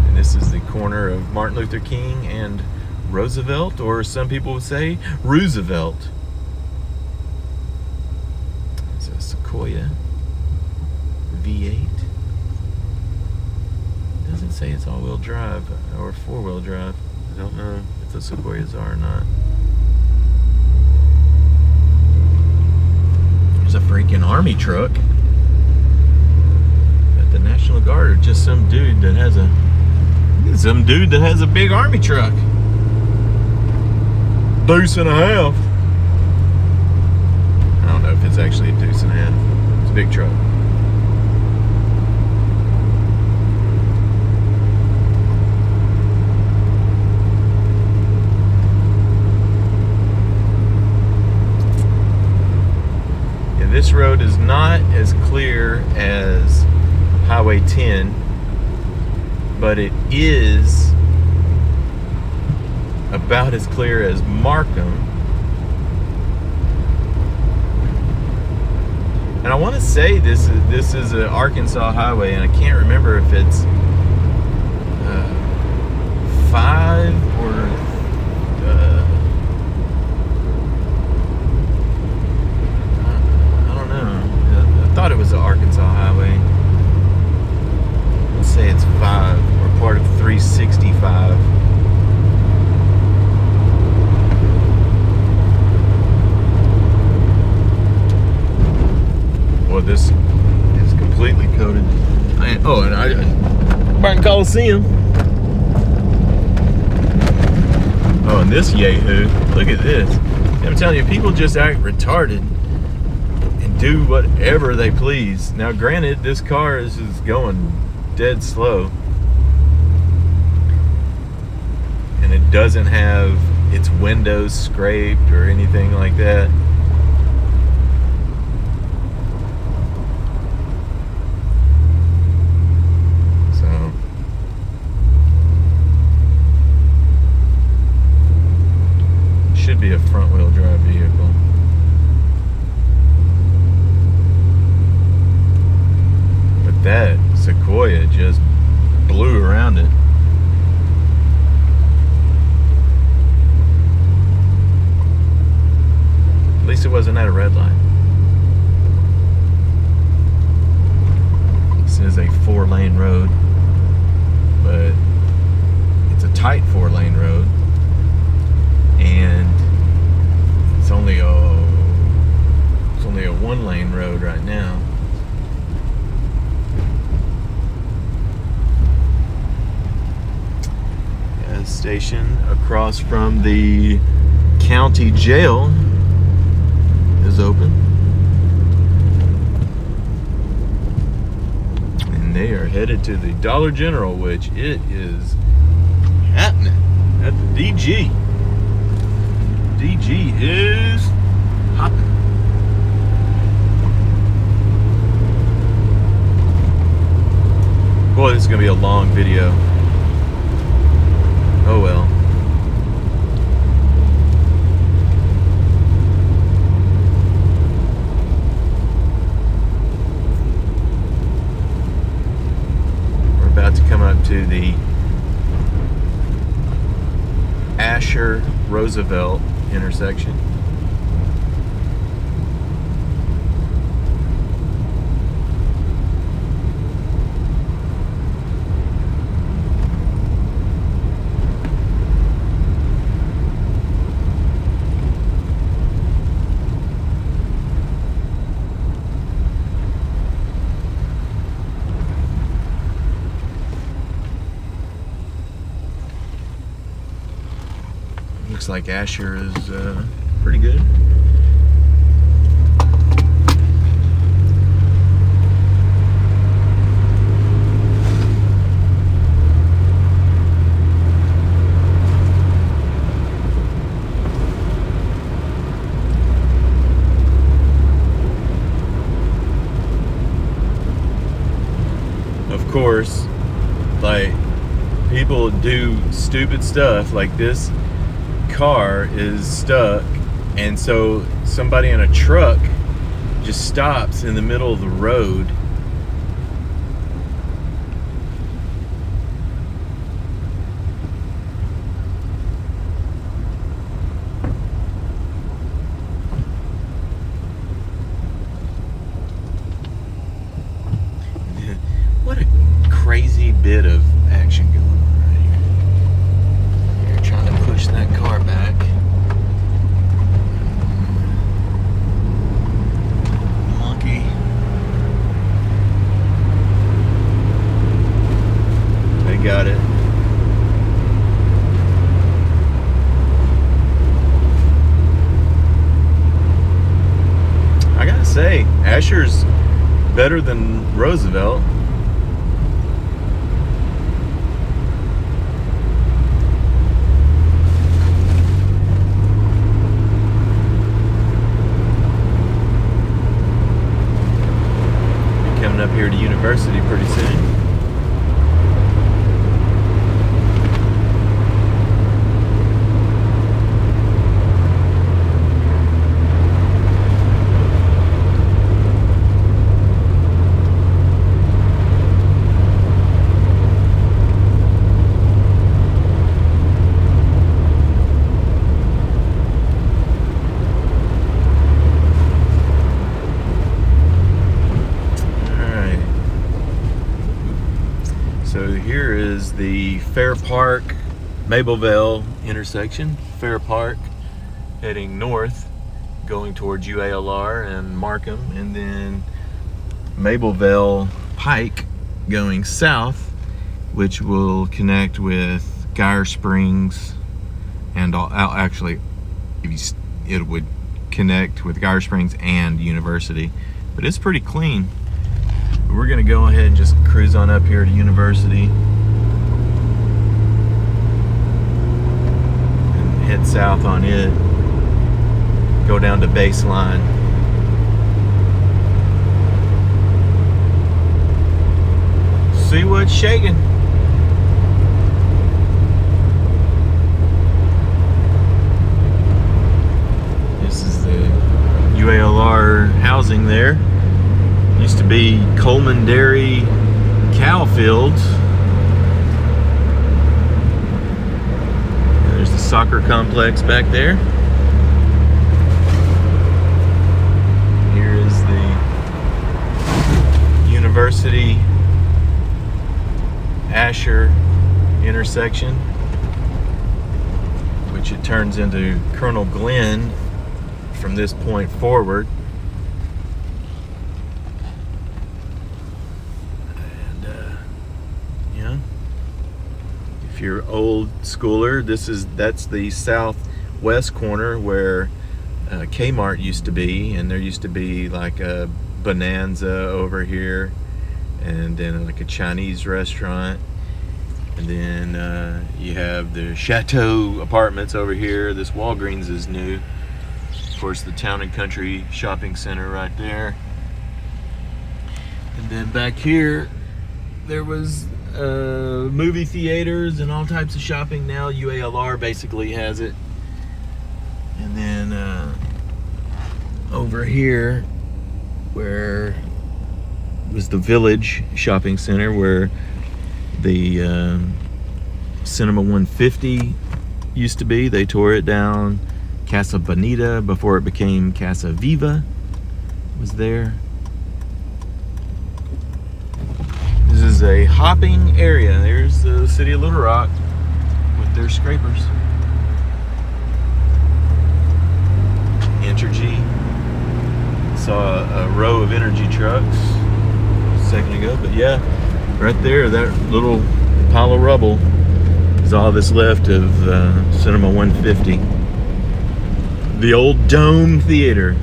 And this is the corner of Martin Luther King and Roosevelt, or some people would say Roosevelt. It's a Sequoia V8. It doesn't say it's all-wheel drive or four-wheel drive. I don't know if the Sequoias are or not. There's a freaking army truck. At the National Guard, or just some dude that has a big army truck. Deuce and a half. I don't know if it's actually a deuce and a half. It's a big truck. This road is not as clear as Highway 10, but it is about as clear as Markham. And I want to say this is an Arkansas highway, and I can't remember if it's 5 or I thought it was the Arkansas highway. Let's say it's 5 or part of 365. Well, this is completely coated. Barton Coliseum. Oh, and this yahoo! Look at this. I'm telling you, people just act retarded. Do whatever they please. Now granted, this car is going dead slow, and it doesn't have its windows scraped or anything like that. So it should be a front-wheel drive vehicle. That Sequoia just blew around it. At least it wasn't at a red light. This is a 4-lane road, but it's a tight 4-lane road, and it's only a 1-lane road right now. Station across from the county jail is open, and they are headed to the Dollar General, which it is happening at the DG. DG is hopping. Boy, this is gonna be a long video. Oh well. We're about to come up to the Asher-Roosevelt intersection. Looks like Asher is pretty good. Of course, like, people do stupid stuff, like this car is stuck, and so somebody in a truck just stops in the middle of the road. What a crazy bit of action going on right here. You're trying to push that car back. Monkey. They got it. I gotta say, Asher's better than Roosevelt. Up here to University pretty soon. So here is the Fair Park Mableville intersection. Fair Park heading north, going towards UALR and Markham, and then Mableville Pike going south, which will connect with Geyer Springs, and actually it would connect with Geyer Springs and University, but it's pretty clean. We're gonna go ahead and just cruise on up here to University and head south on it, go down to Baseline. See what's shaking. This is the UALR housing there. Used to be Coleman Dairy cow fields. There's the soccer complex back there. Here is the University Asher intersection, which it turns into Colonel Glenn from this point forward. If you're old schooler, that's the southwest corner where Kmart used to be, and there used to be like a Bonanza over here, and then like a Chinese restaurant, and then you have the Chateau Apartments over here. This Walgreens is new. Of course, the Town and Country Shopping Center right there, and then back here there was movie theaters and all types of shopping. Now UALR basically has it. And then over here where was the Village Shopping Center, where the Cinema 150 used to be. They tore it down. Casa Bonita, before it became Casa Viva, was there. This is a hopping area. There's the city of Little Rock with their scrapers. Entergy. Saw a row of energy trucks a second ago, but yeah, right there, that little pile of rubble is all that's left of Cinema 150. The old Dome Theater.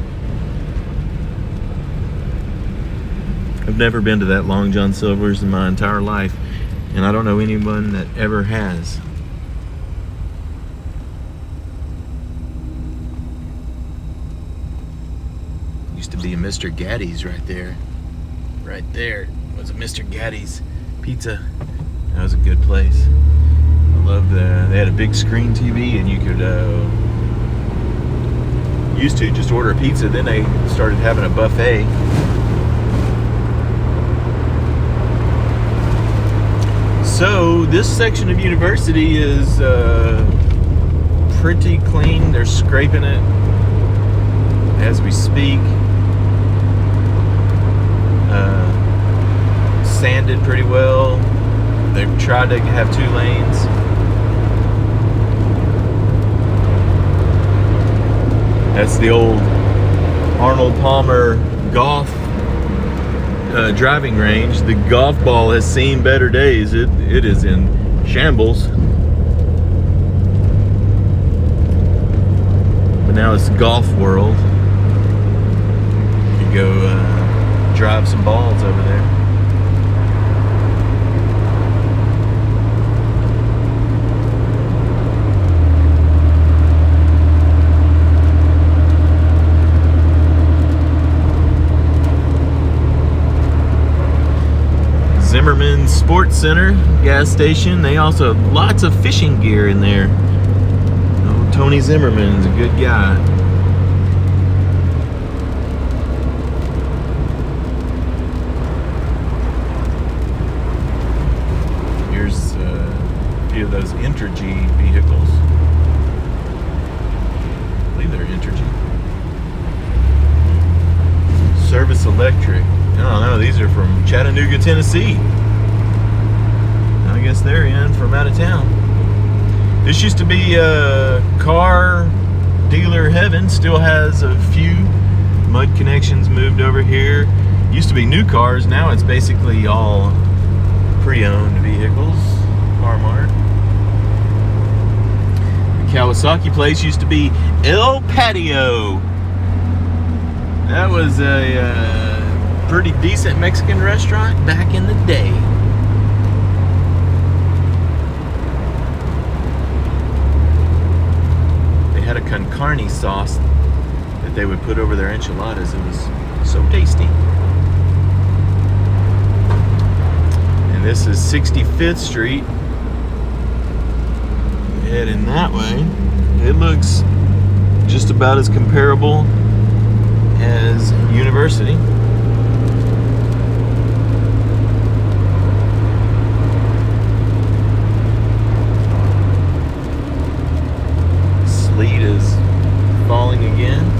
I've never been to that Long John Silver's in my entire life, and I don't know anyone that ever has. Used to be a Mr. Gaddy's right there. Right there was a Mr. Gaddy's Pizza. That was a good place. I loved they had a big screen TV, and you could used to just order a pizza. Then they started having a buffet. So this section of University is pretty clean. They're scraping it as we speak. Sanded pretty well. They've tried to have 2 lanes. That's the old Arnold Palmer golf driving range. The golf ball has seen better days. It is in shambles. But now it's Golf World. You go drive some balls over there. Zimmerman Sports Center gas station. They also have lots of fishing gear in there. Oh, Tony Zimmerman's a good guy. Here's a few of those Entergy vehicles. I believe they're Entergy. Service Electric. I don't know, these are from Chattanooga, Tennessee. I guess they're in from out of town. This used to be car dealer heaven. Still has a few mud connections moved over here. Used to be new cars. Now it's basically all pre-owned vehicles. Car Mart. The Kawasaki place used to be El Patio. That was a pretty decent Mexican restaurant back in the day. They had a con carne sauce that they would put over their enchiladas. It was so tasty. And this is 65th Street. Heading that way. It looks just about as comparable as University. Sleet is falling again.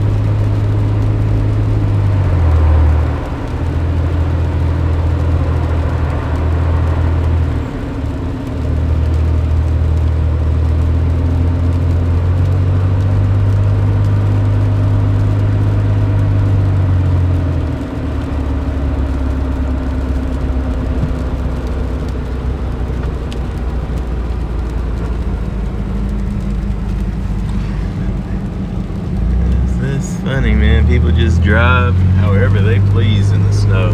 Funny, man. People just drive however they please in the snow.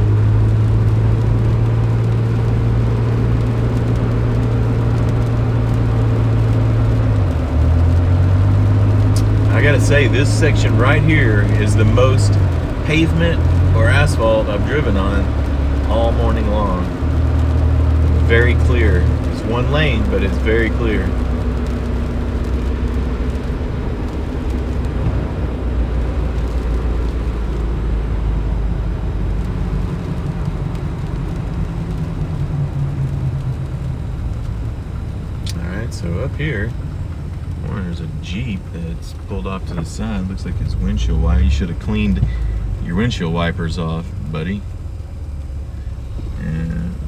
I gotta say, this section right here is the most pavement or asphalt I've driven on all morning long. Very clear. It's one lane, but it's very clear. So up here, there's a Jeep that's pulled off to the side. Looks like it's windshield wiper. You should have cleaned your windshield wipers off, buddy,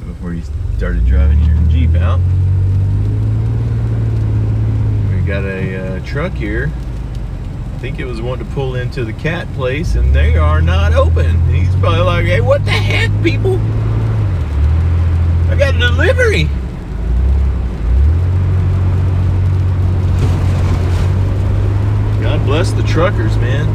before you started driving your Jeep out. We got a truck here. I think it was wanting to pull into the cat place, and they are not open. He's probably like, hey, what the heck, people? I got a delivery. us, the truckers, man.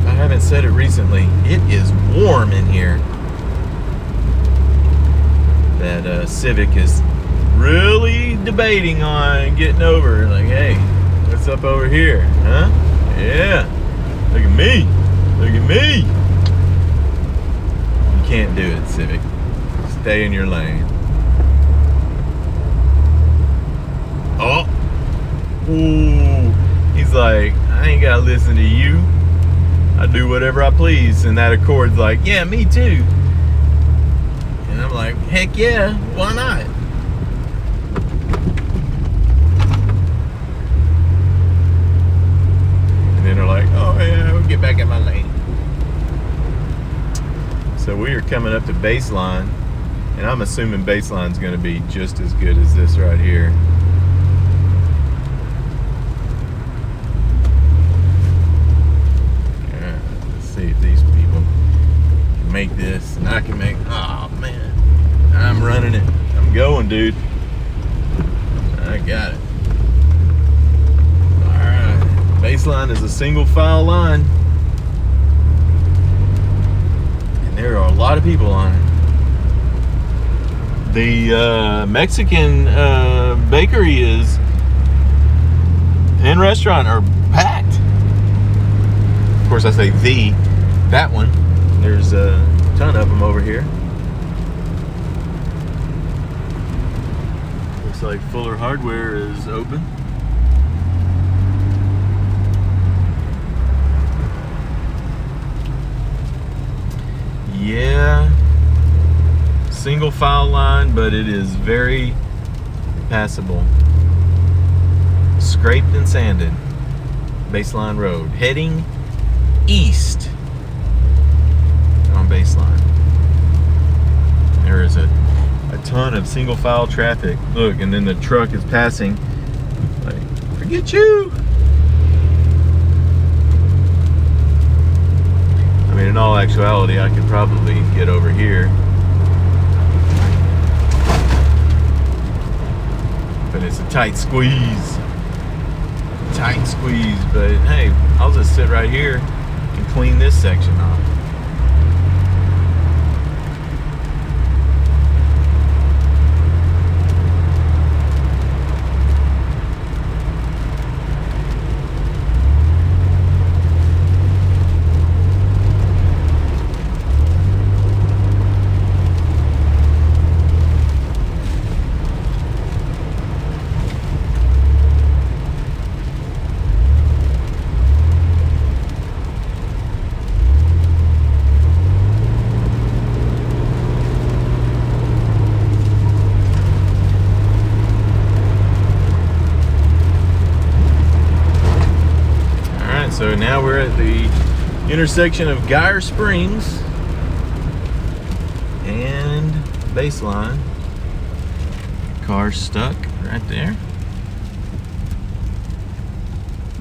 I haven't said it recently. It is warm in here. That Civic is really debating on getting over. Like, hey, what's up over here? Huh? Yeah. Look at me. Look at me. You can't do it, Civic. Stay in your lane. Oh. Ooh. He's like, I ain't gotta listen to you. I do whatever I please. And that Accord's like, yeah, me too. And I'm like, heck yeah, why not? And then they're like, oh yeah, we'll get back in my lane. So we are coming up to Baseline, and I'm assuming Baseline's gonna be just as good as this right here. Yeah, let's see if these people can make this, and I can make, oh man, I'm running it. I'm going, dude. I got it. Alright. Baseline is a single file line. And there are a lot of people on it. The Mexican bakery is and restaurant are packed. Of course, I say that one. There's a ton of them over here. Looks like Fuller Hardware is open. Yeah, single file line, but it is very passable. Scraped and sanded. Baseline Road, heading east on Baseline. There is a ton of single file traffic. Look, and then the truck is passing. Like, forget you. I mean, in all actuality, I could probably get over here. But it's a tight squeeze. Tight squeeze. But hey, I'll just sit right here and clean this section off. So now we're at the intersection of Geyer Springs and Baseline. Car's stuck right there.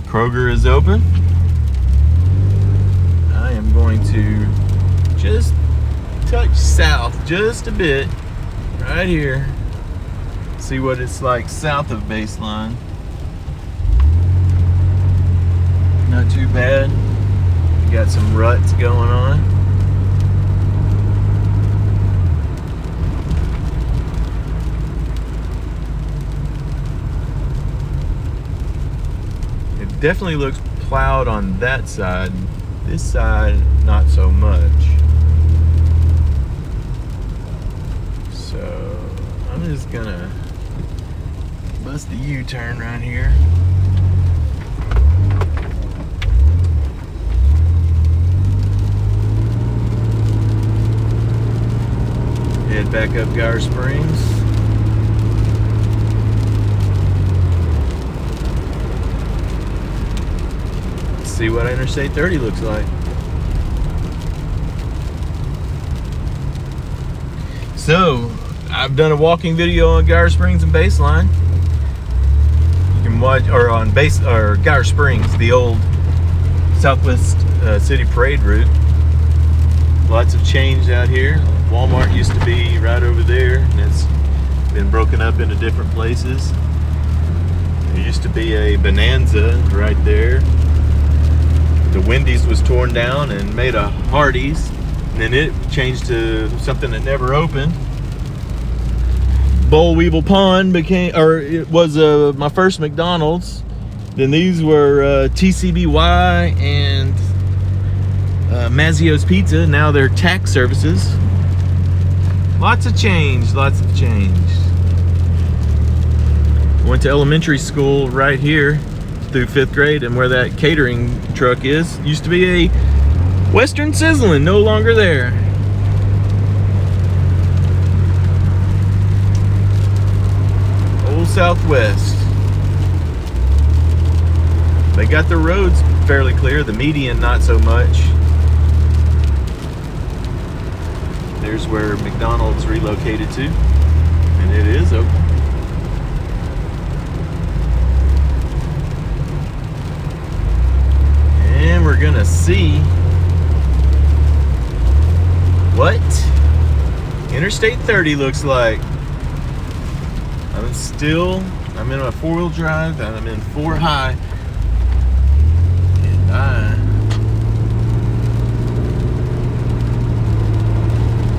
Kroger is open. I am going to just touch south just a bit right here. See what it's like south of Baseline. Not too bad. Got some ruts going on. It definitely looks plowed on that side. This side, not so much. So I'm just gonna bust a U-turn right here. Head back up Geyer Springs. Let's see what Interstate 30 looks like. So, I've done a walking video on Geyer Springs and Baseline. You can watch, or on Geyer Springs, the old Southwest City Parade route. Lots of change out here. Walmart used to be right over there, and it's been broken up into different places. There used to be a Bonanza right there. The Wendy's was torn down and made a Hardee's, and then it changed to something that never opened. Boll Weevil Pond became, or it was my first McDonald's. Then these were TCBY and Mazzio's Pizza. Now they're tax services. Lots of change, lots of change. Went to elementary school right here through 5th grade, and where that catering truck is, used to be a Western Sizzlin', no longer there. Old Southwest. They got the roads fairly clear, the median not so much. There's where McDonald's relocated to, and it is open. And we're gonna see what Interstate 30 looks like. I'm in a 4-wheel drive, and I'm in 4 high.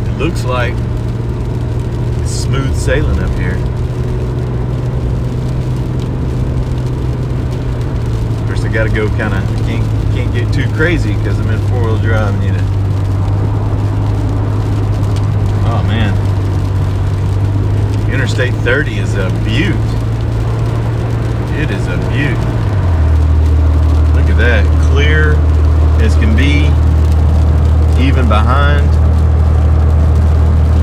It looks like it's smooth sailing up here. Of course, I gotta go kind of, can't get too crazy because I'm in 4-wheel drive. Oh man, Interstate 30 is a beaut. It is a beaut. Look at that, clear as can be, even behind.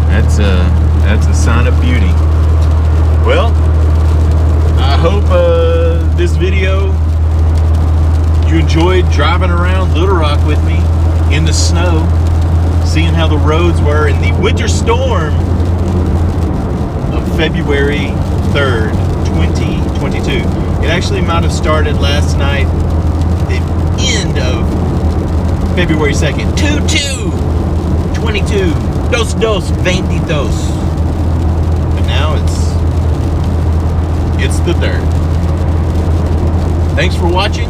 That's a sign of beauty. Well, I hope this video, you enjoyed driving around Little Rock with me in the snow, seeing how the roads were in the winter storm of February 3rd, 2022. It actually might have started last night, the end of February 2nd, 22. Dos, 22. But now it's the 3rd. Thanks for watching.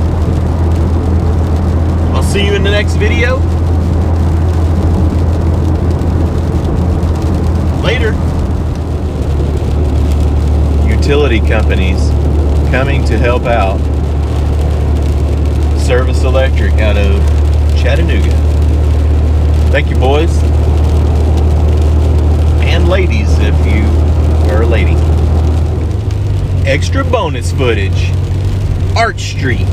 I'll see you in the next video. Later. Utility companies coming to help out. Service Electric out of Chattanooga. Thank you, boys. And ladies, if you were a lady. Extra bonus footage. Arch Street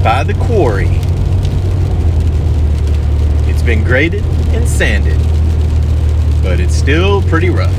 by the quarry. It's been graded and sanded, but it's still pretty rough.